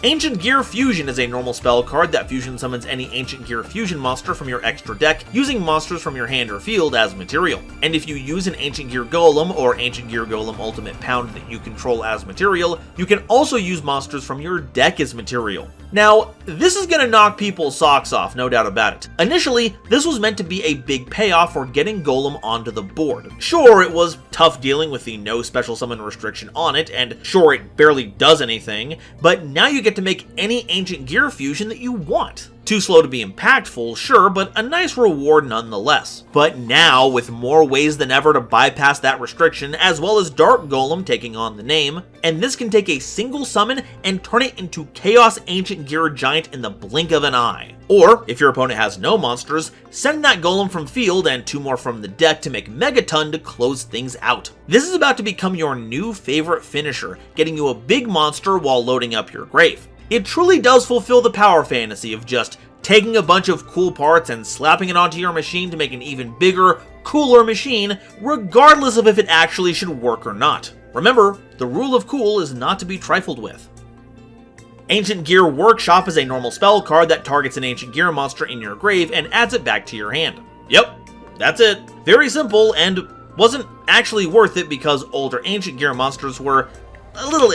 Ancient Gear Fusion is a normal spell card that fusion summons any Ancient Gear Fusion monster from your extra deck using monsters from your hand or field as material. And if you use an Ancient Gear Golem or Ancient Gear Golem Ultimate Pound that you control as material, you can also use monsters from your deck as material. Now, this is gonna knock people's socks off, no doubt about it. Initially, this was meant to be a big payoff for getting Golem onto the board. Sure, it was tough dealing with the no special summon restriction on it, and sure, it barely does anything, but now you get to make any Ancient Gear fusion that you want. Too slow to be impactful, sure, but a nice reward nonetheless. But now, with more ways than ever to bypass that restriction, as well as Dark Golem taking on the name, and this can take a single summon and turn it into Chaos Ancient Gear Giant in the blink of an eye. Or, if your opponent has no monsters, send that Golem from field and 2 more from the deck to make Megaton to close things out. This is about to become your new favorite finisher, getting you a big monster while loading up your grave. It truly does fulfill the power fantasy of just taking a bunch of cool parts and slapping it onto your machine to make an even bigger, cooler machine, regardless of if it actually should work or not. Remember, the rule of cool is not to be trifled with. Ancient Gear Workshop is a normal spell card that targets an Ancient Gear monster in your grave and adds it back to your hand. Yep, that's it. Very simple, and wasn't actually worth it because older Ancient Gear monsters were a little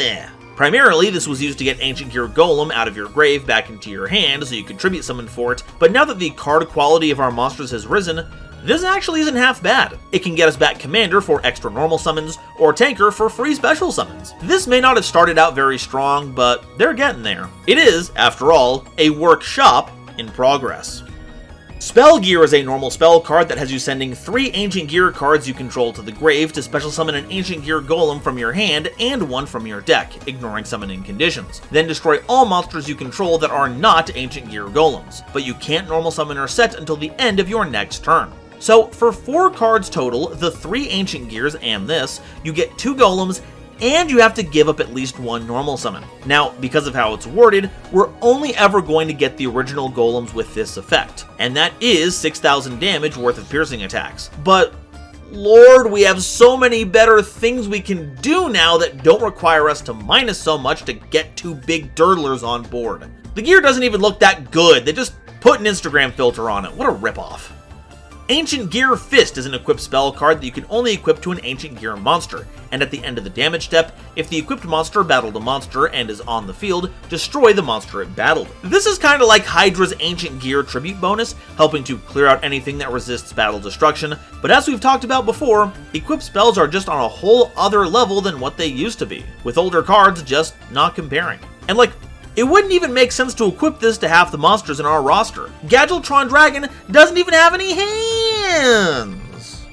Primarily, this was used to get Ancient Gear Golem out of your grave back into your hand so you could tribute summon for it, but now that the card quality of our monsters has risen, this actually isn't half bad. It can get us back Commander for extra normal summons, or Tanker for free special summons. This may not have started out very strong, but they're getting there. It is, after all, a workshop in progress. Spell Gear is a normal spell card that has you sending 3 Ancient Gear cards you control to the grave to special summon an Ancient Gear Golem from your hand and 1 from your deck, ignoring summoning conditions. Then destroy all monsters you control that are not Ancient Gear Golems, but you can't normal summon or set until the end of your next turn. So for 4 cards total, the 3 Ancient Gears and this, you get 2 Golems, and you have to give up at least 1 normal summon. Now, because of how it's worded, we're only ever going to get the original Golems with this effect, and that is 6,000 damage worth of piercing attacks. But Lord, we have so many better things we can do now that don't require us to minus so much to get 2 big dirtlers on board. The gear doesn't even look that good, they just put an Instagram filter on it. What a ripoff. Ancient Gear Fist is an equipped spell card that you can only equip to an Ancient Gear monster, and at the end of the damage step, if the equipped monster battled a monster and is on the field, destroy the monster it battled. This is kinda like Hydra's Ancient Gear tribute bonus, helping to clear out anything that resists battle destruction, but as we've talked about before, equipped spells are just on a whole other level than what they used to be, with older cards just not comparing. And it wouldn't even make sense to equip this to half the monsters in our roster. Gadgetron Dragon doesn't even have any hands!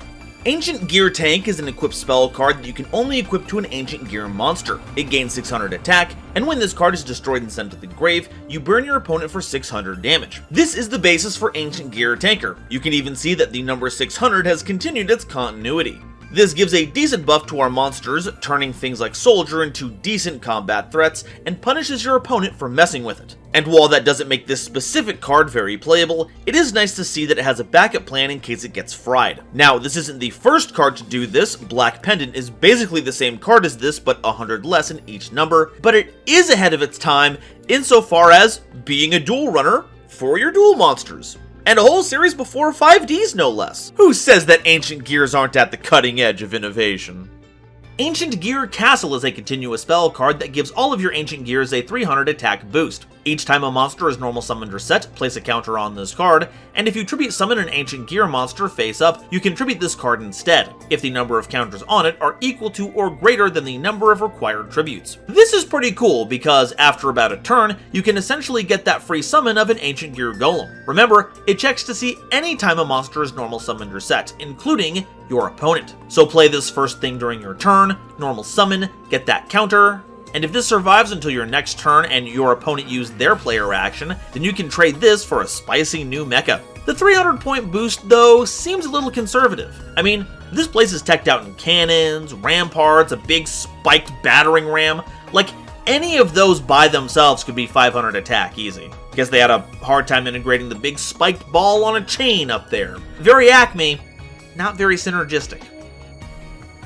Ancient Gear Tank is an equipped spell card that you can only equip to an Ancient Gear monster. It gains 600 attack, and when this card is destroyed and sent to the grave, you burn your opponent for 600 damage. This is the basis for Ancient Gear Tanker. You can even see that the number 600 has continued its continuity. This gives a decent buff to our monsters, turning things like Soldier into decent combat threats, and punishes your opponent for messing with it. And while that doesn't make this specific card very playable, it is nice to see that it has a backup plan in case it gets fried. Now, this isn't the first card to do this. Black Pendant is basically the same card as this, but 100 less in each number, but it is ahead of its time, insofar as being a duel runner for your duel monsters. And a whole series before 5Ds no less. Who says that Ancient Gears aren't at the cutting edge of innovation? Ancient Gear Castle is a continuous spell card that gives all of your Ancient Gears a 300 attack boost. Each time a monster is normal summoned or set, place a counter on this card, and if you tribute summon an Ancient Gear monster face up, you can tribute this card instead, if the number of counters on it are equal to or greater than the number of required tributes. This is pretty cool because after about a turn, you can essentially get that free summon of an Ancient Gear Golem. Remember, it checks to see any time a monster is normal summoned or set, including your opponent. So play this first thing during your turn, normal summon, get that counter, and if this survives until your next turn and your opponent used their player action, then you can trade this for a spicy new mecha. The 300 point boost, though, seems a little conservative. I mean, this place is teched out in cannons, ramparts, a big spiked battering ram. Like, any of those by themselves could be 500 attack easy. Guess they had a hard time integrating the big spiked ball on a chain up there. Very Acme, not very synergistic.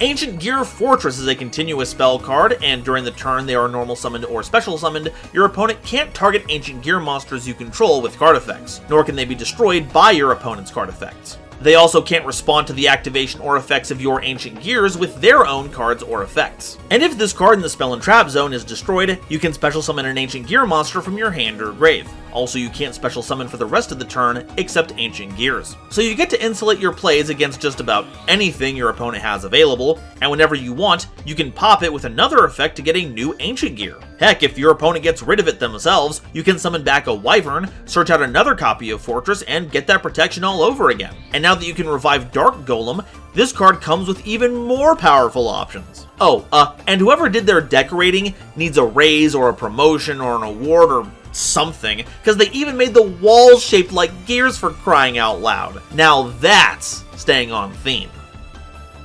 Ancient Gear Fortress is a continuous spell card, and during the turn they are normal summoned or special summoned, your opponent can't target Ancient Gear monsters you control with card effects, nor can they be destroyed by your opponent's card effects. They also can't respond to the activation or effects of your Ancient Gears with their own cards or effects. And if this card in the Spell and Trap zone is destroyed, you can special summon an Ancient Gear monster from your hand or grave. Also, you can't special summon for the rest of the turn except Ancient Gears. So you get to insulate your plays against just about anything your opponent has available, and whenever you want, you can pop it with another effect to get a new Ancient Gear. Heck, if your opponent gets rid of it themselves, you can summon back a Wyvern, search out another copy of Fortress, and get that protection all over again. And now that you can revive Dark Golem, this card comes with even more powerful options. Oh, and whoever did their decorating needs a raise or a promotion or an award or something, because they even made the walls shaped like gears for crying out loud. Now that's staying on theme.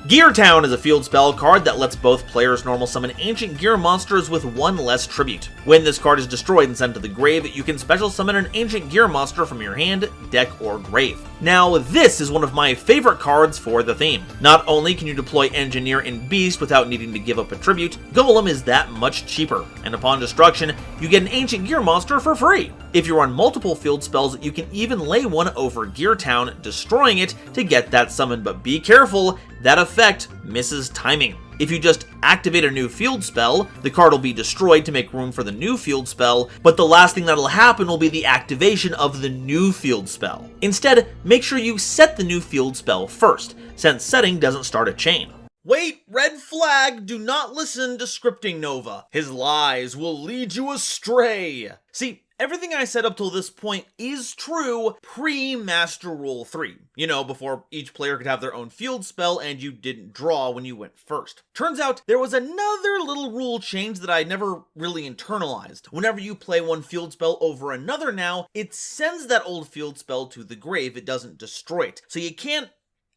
Gear Town is a field spell card that lets both players normal summon Ancient Gear monsters with one less tribute. When this card is destroyed and sent to the grave, you can special summon an Ancient Gear monster from your hand, deck, or grave. Now, this is one of my favorite cards for the theme. Not only can you deploy Engineer and Beast without needing to give up a tribute, Golem is that much cheaper, and upon destruction, you get an Ancient Gear monster for free. If you run multiple field spells, you can even lay one over Gear Town, destroying it to get that summon, but be careful, that effect misses timing. If you just activate a new field spell, the card will be destroyed to make room for the new field spell, but the last thing that'll happen will be the activation of the new field spell. Instead, make sure you set the new field spell first, since setting doesn't start a chain. Wait, red flag, do not listen to Scripting Nova. His lies will lead you astray. See, everything I said up till this point is true pre-Master Rule 3. You know, before each player could have their own field spell and you didn't draw when you went first. Turns out there was another little rule change that I never really internalized. Whenever you play one field spell over another now, it sends that old field spell to the grave, it doesn't destroy it. So you can't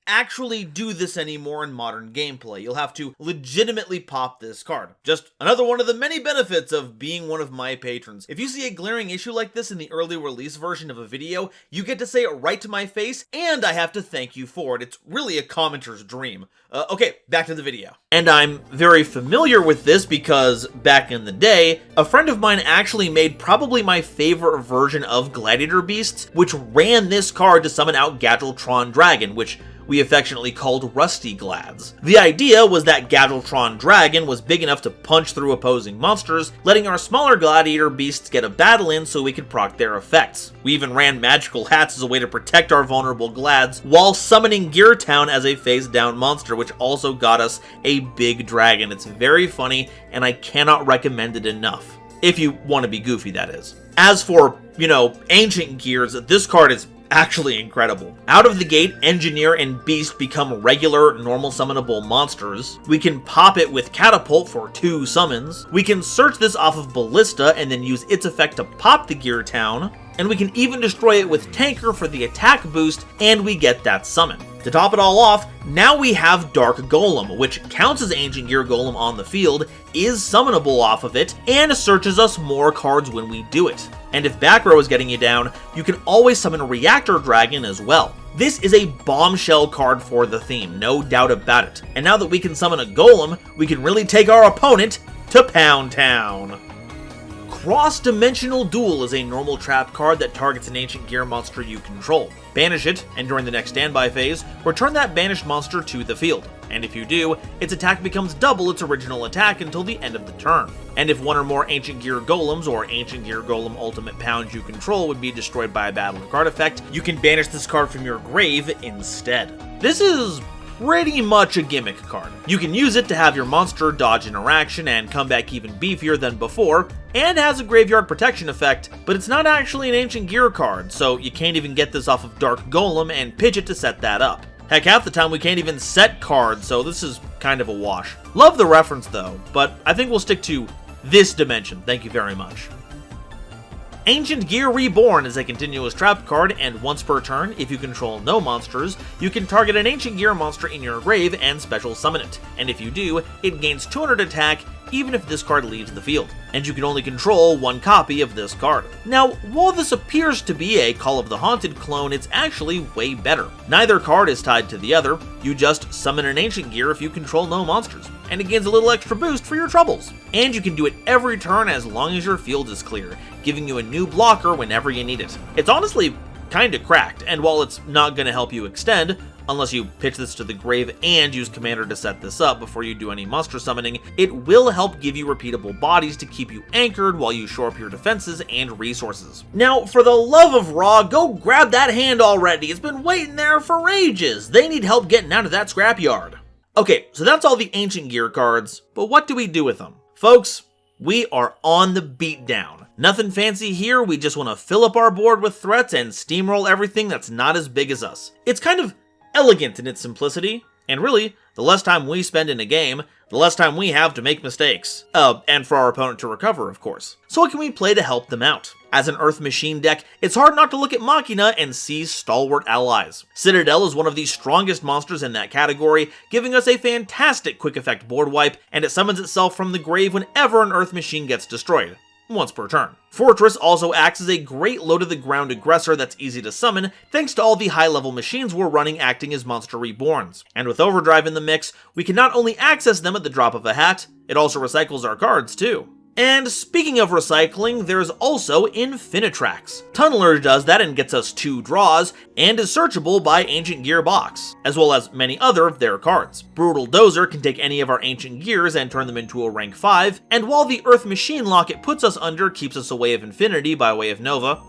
actually do this anymore in modern gameplay. You'll have to legitimately pop this card. Just another one of the many benefits of being one of my patrons. If you see a glaring issue like this in the early release version of a video, you get to say it right to my face, and I have to thank you for it. It's really a commenter's dream. Okay, back to the video. And I'm very familiar with this because back in the day, a friend of mine actually made probably my favorite version of Gladiator Beasts, which ran this card to summon out Gadgeltron Dragon, which we affectionately called Rusty Glads. The idea was that Gadgeltron Dragon was big enough to punch through opposing monsters, letting our smaller gladiator beasts get a battle in so we could proc their effects. We even ran magical hats as a way to protect our vulnerable glads, while summoning Gear Town as a face-down monster, which also got us a big dragon. It's very funny, and I cannot recommend it enough. If you want to be goofy, that is. As for, Ancient Gears, this card is actually incredible. Out of the gate, Engineer and Beast become regular, normal summonable monsters. We can pop it with Catapult for 2 summons. We can search this off of Ballista and then use its effect to pop the Gear Town. And we can even destroy it with Tanker for the attack boost, and we get that summon. To top it all off, now we have Dark Golem, which counts as Ancient Gear Golem on the field, is summonable off of it, and searches us more cards when we do it. And if back row is getting you down, you can always summon a Reactor Dragon as well. This is a bombshell card for the theme, no doubt about it. And now that we can summon a Golem, we can really take our opponent to Pound Town. Cross-Dimensional Duel is a normal trap card that targets an ancient gear monster you control. Banish it, and during the next standby phase, return that banished monster to the field. And if you do, its attack becomes double its original attack until the end of the turn. And if one or more Ancient Gear Golems or Ancient Gear Golem Ultimate Pounds you control would be destroyed by a battle or card effect, you can banish this card from your grave instead. This is pretty much a gimmick card. You can use it to have your monster dodge interaction and come back even beefier than before, and has a graveyard protection effect, but it's not actually an Ancient Gear card, so you can't even get this off of Dark Golem and pitch it to set that up. Heck, half the time we can't even set cards, so this is kind of a wash. Love the reference though, but I think we'll stick to this dimension, thank you very much. Ancient Gear Reborn is a continuous trap card, and once per turn, if you control no monsters, you can target an Ancient Gear monster in your grave and special summon it, and if you do, it gains 200 attack even if this card leaves the field, and you can only control one copy of this card. Now, while this appears to be a Call of the Haunted clone, it's actually way better. Neither card is tied to the other, you just summon an Ancient Gear if you control no monsters, and it gains a little extra boost for your troubles. And you can do it every turn as long as your field is clear, giving you a new blocker whenever you need it. It's honestly kinda cracked, and while it's not gonna help you extend, unless you pitch this to the grave and use Commander to set this up before you do any monster summoning, it will help give you repeatable bodies to keep you anchored while you shore up your defenses and resources. Now, for the love of Raw, go grab that hand already, it's been waiting there for ages! They need help getting out of that scrapyard. Okay, so that's all the Ancient Gear cards, but what do we do with them? Folks, we are on the beatdown. Nothing fancy here, we just want to fill up our board with threats and steamroll everything that's not as big as us. It's kind of elegant in its simplicity, and really, the less time we spend in a game, the less time we have to make mistakes. And for our opponent to recover, of course. So what can we play to help them out? As an Earth Machine deck, it's hard not to look at Machina and see stalwart allies. Citadel is one of the strongest monsters in that category, giving us a fantastic quick effect board wipe, and it summons itself from the grave whenever an Earth Machine gets destroyed. Once per turn. Fortress also acts as a great low-to-the-ground aggressor that's easy to summon, thanks to all the high-level machines we're running acting as monster reborns. And with Overdrive in the mix, we can not only access them at the drop of a hat, it also recycles our cards too. And speaking of recycling, there's also Infinitrax. Tunneler does that and gets us 2 draws, and is searchable by Ancient Gear Box, as well as many other of their cards. Brutal Dozer can take any of our Ancient Gears and turn them into a rank 5, and while the Earth Machine lock it puts us under keeps us away of Infinity by way of Nova,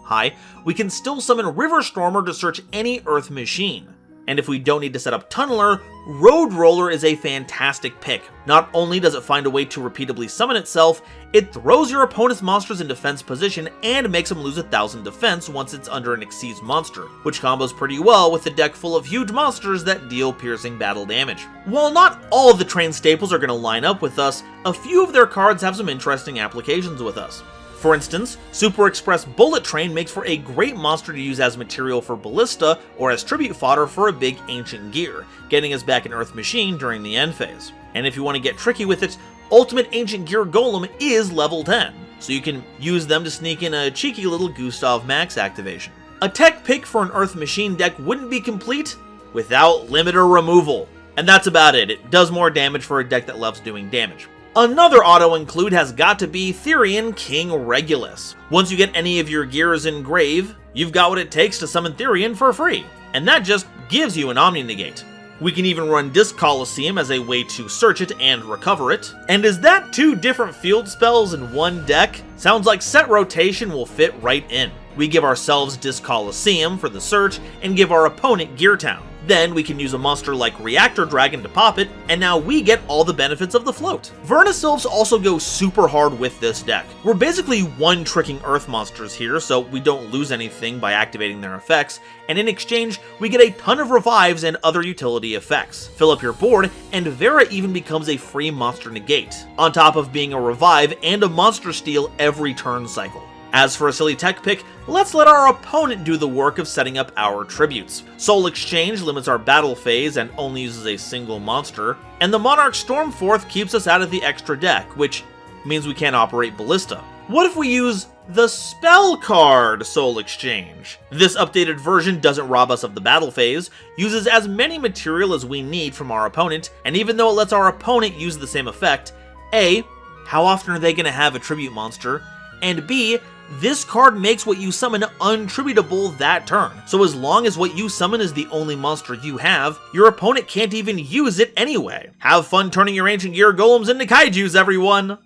we can still summon River Stormer to search any Earth Machine. And if we don't need to set up Tunneler, Road Roller is a fantastic pick. Not only does it find a way to repeatably summon itself, it throws your opponent's monsters in defense position and makes them lose 1000 defense once it's under an Xyz monster, which combos pretty well with a deck full of huge monsters that deal piercing battle damage. While not all of the train staples are going to line up with us, a few of their cards have some interesting applications with us. For instance, Super Express Bullet Train makes for a great monster to use as material for Ballista or as tribute fodder for a big Ancient Gear, getting us back an Earth Machine during the end phase. And if you want to get tricky with it, Ultimate Ancient Gear Golem is level 10, so you can use them to sneak in a cheeky little Gustav Max activation. A tech pick for an Earth Machine deck wouldn't be complete without Limiter Removal. And that's about it, it does more damage for a deck that loves doing damage. Another auto-include has got to be Therian King Regulus. Once you get any of your gears in grave, you've got what it takes to summon Therian for free, and that just gives you an Omni-Negate. We can even run Disc Coliseum as a way to search it and recover it. And is that 2 different field spells in one deck? Sounds like set rotation will fit right in. We give ourselves Disc Coliseum for the search, and give our opponent Gear Town. Then we can use a monster like Reactor Dragon to pop it, and now we get all the benefits of the float. Vernisylphs also go super hard with this deck. We're basically one-tricking Earth monsters here, so we don't lose anything by activating their effects, and in exchange, we get a ton of revives and other utility effects. Fill up your board, and Vera even becomes a free monster negate, on top of being a revive and a monster steal every turn cycle. As for a silly tech pick, let's let our opponent do the work of setting up our tributes. Soul Exchange limits our battle phase and only uses a single monster, and the Monarch Stormforth keeps us out of the extra deck, which means we can't operate Ballista. What if we use the spell card Soul Exchange? This updated version doesn't rob us of the battle phase, uses as many material as we need from our opponent, and even though it lets our opponent use the same effect, A, how often are they going to have a tribute monster? and B, this card makes what you summon untributable that turn, so as long as what you summon is the only monster you have, your opponent can't even use it anyway. Have fun turning your Ancient Gear golems into kaijus, everyone!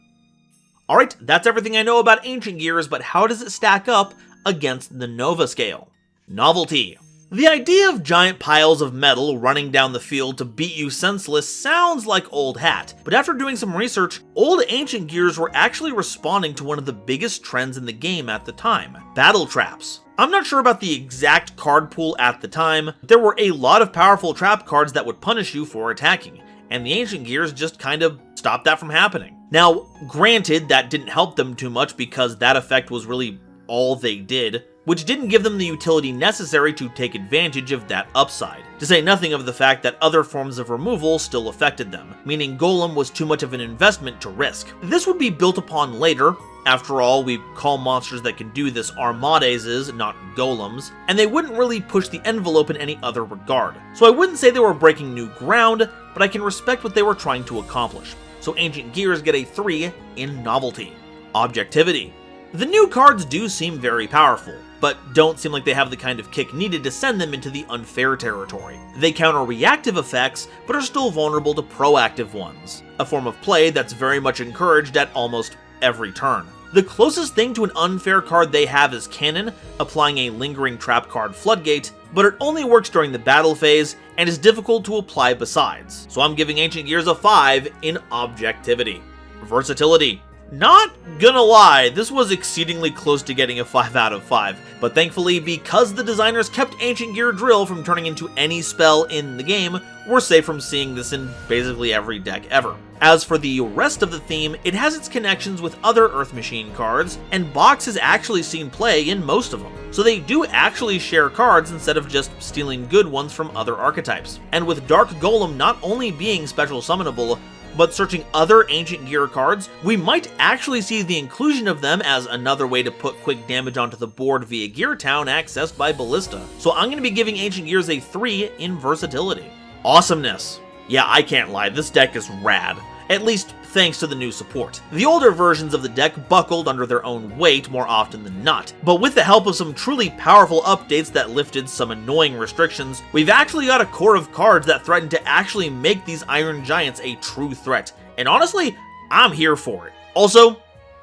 Alright, that's everything I know about Ancient Gears, but how does it stack up against the Nova scale? Novelty. The idea of giant piles of metal running down the field to beat you senseless sounds like old hat, but after doing some research, old Ancient Gears were actually responding to one of the biggest trends in the game at the time, battle traps. I'm not sure about the exact card pool at the time, but there were a lot of powerful trap cards that would punish you for attacking, and the Ancient Gears just kind of stopped that from happening. Now, granted, that didn't help them too much because that effect was really all they did, which didn't give them the utility necessary to take advantage of that upside, to say nothing of the fact that other forms of removal still affected them, meaning Golem was too much of an investment to risk. This would be built upon later. After all, we call monsters that can do this Armadeses, not Golems, and they wouldn't really push the envelope in any other regard. So I wouldn't say they were breaking new ground, but I can respect what they were trying to accomplish. So Ancient Gears get a 3 in novelty. Objectivity. The new cards do seem very powerful, but don't seem like they have the kind of kick needed to send them into the unfair territory. They counter reactive effects, but are still vulnerable to proactive ones, a form of play that's very much encouraged at almost every turn. The closest thing to an unfair card they have is Cannon, applying a lingering trap card Floodgate, but it only works during the battle phase and is difficult to apply besides, so I'm giving Ancient Gears a 5 in objectivity. Versatility. Not gonna lie, this was exceedingly close to getting a 5 out of 5, but thankfully, because the designers kept Ancient Gear Drill from turning into any spell in the game, we're safe from seeing this in basically every deck ever. As for the rest of the theme, it has its connections with other Earth Machine cards, and Box has actually seen play in most of them, so they do actually share cards instead of just stealing good ones from other archetypes. And with Dark Golem not only being special summonable, but searching other Ancient Gear cards, we might actually see the inclusion of them as another way to put quick damage onto the board via Gear Town accessed by Ballista. So I'm going to be giving Ancient Gears a 3 in versatility. Awesomeness. Yeah, I can't lie, this deck is rad. At least thanks to the new support. The older versions of the deck buckled under their own weight more often than not, but with the help of some truly powerful updates that lifted some annoying restrictions, we've actually got a core of cards that threaten to actually make these Iron Giants a true threat, and honestly, I'm here for it. Also,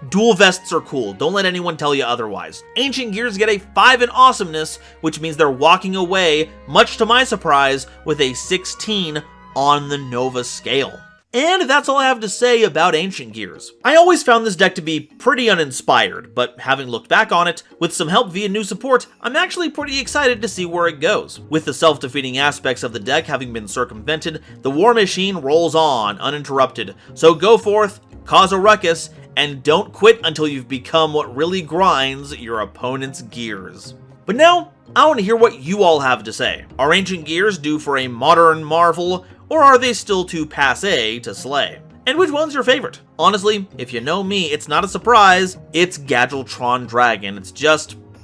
dual vests are cool, don't let anyone tell you otherwise. Ancient Gears get a 5 in awesomeness, which means they're walking away, much to my surprise, with a 16 on the Nova scale. And that's all I have to say about Ancient Gears. I always found this deck to be pretty uninspired, but having looked back on it, with some help via new support, I'm actually pretty excited to see where it goes. With the self-defeating aspects of the deck having been circumvented, the war machine rolls on, uninterrupted. So go forth, cause a ruckus, and don't quit until you've become what really grinds your opponent's gears. But now, I want to hear what you all have to say. Are Ancient Gears due for a modern marvel, or are they still too passé to slay? And which one's your favorite? Honestly, if you know me, it's not a surprise. It's Gadgetron Dragon.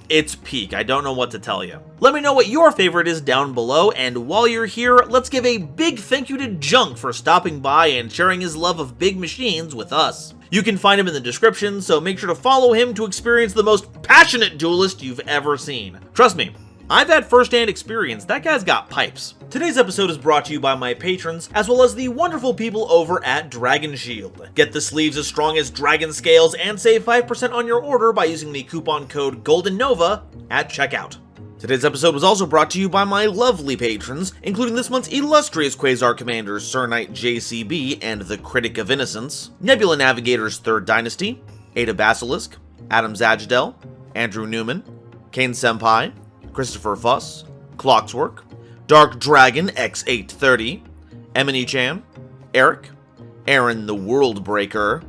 It's peak. I don't know what to tell you. Let me know what your favorite is down below, and while you're here, let's give a big thank you to Junk for stopping by and sharing his love of big machines with us. You can find him in the description, so make sure to follow him to experience the most passionate duelist you've ever seen. Trust me, I've had first-hand experience, that guy's got pipes. Today's episode is brought to you by my patrons, as well as the wonderful people over at Dragon Shield. Get the sleeves as strong as dragon scales and save 5% on your order by using the coupon code GoldenNova at checkout. Today's episode was also brought to you by my lovely patrons, including this month's illustrious Quasar Commanders Sir Knight JCB and the Critic of Innocence, Nebula Navigator's 3rd Dynasty, Ada Basilisk, Adam Zajdel, Andrew Newman, Kane Senpai, Christopher Fuss, Clockswork, Dark Dragon X830, Emily-chan, Eric, Aaron the World Breaker,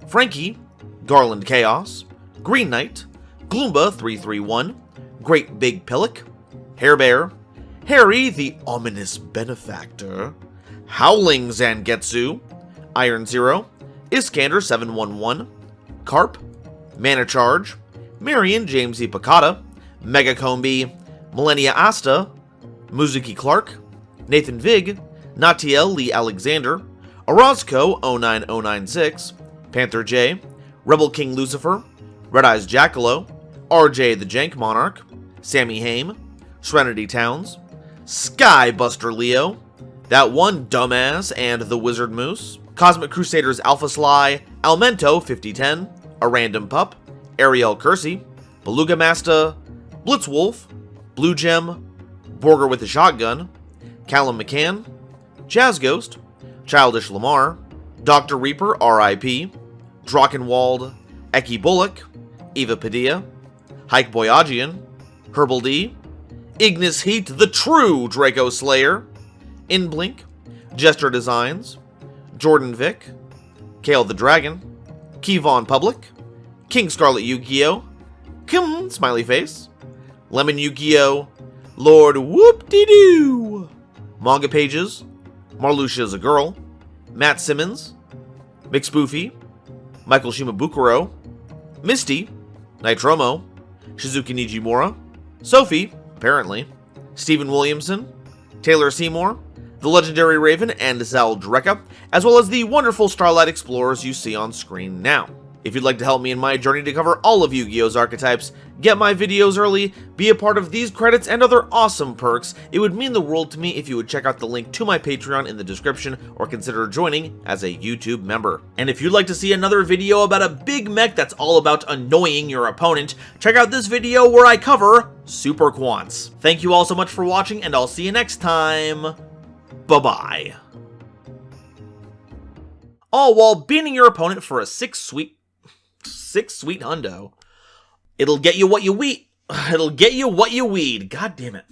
Frankie, Garland Chaos, Green Knight, Gloomba 331, Great Big Pillock, Hairbear, Harry the Ominous Benefactor, Howling Zangetsu, Iron Zero, Iskander 711, Carp, Mana Charge, Marion James E. Picata, Mega Combi, Millennia Asta, Muzuki Clark, Nathan Vig, Natiel Lee Alexander, Orozco 09096, Panther J, Rebel King Lucifer, Red Eyes Jackalow, RJ the Jank Monarch, Sammy Haim, Serenity Towns, Skybuster Leo, That One Dumbass and the Wizard Moose, Cosmic Crusaders Alpha Sly, Almento 5010, A Random Pup, Ariel Kersey, Beluga Masta, Blitzwolf, Blue Gem, Borger with a Shotgun, Callum McCann, Jazz Ghost, Childish Lamar, Dr. Reaper RIP, Drachenwald, Eki Bullock, Eva Padilla, Hike Boyagian, Herbal D, Ignis Heat the True Draco Slayer, Inblink, Jester Designs, Jordan Vick, Kale the Dragon, Keyvon Public, King Scarlet Yu-Gi-Oh!, Kim Smiley Face, Lemon Yu-Gi-Oh!, Lord Whoop-De-Doo, Manga Pages, Marluxia's a Girl, Matt Simmons, McSpoofy, Michael Shimabukuro, Misty, Nitromo, Shizuki Nijimura, Sophie, apparently, Stephen Williamson, Taylor Seymour, the legendary Raven, and Zal Dreka, as well as the wonderful Starlight Explorers you see on screen now. If you'd like to help me in my journey to cover all of Yu-Gi-Oh's archetypes, get my videos early, be a part of these credits and other awesome perks, it would mean the world to me if you would check out the link to my Patreon in the description or consider joining as a YouTube member. And if you'd like to see another video about a big mech that's all about annoying your opponent, check out this video where I cover Super Quants. Thank you all so much for watching, and I'll see you next time. Bye-bye. All while beating your opponent for a six sweet hundo. It'll get you what you weed. God damn it.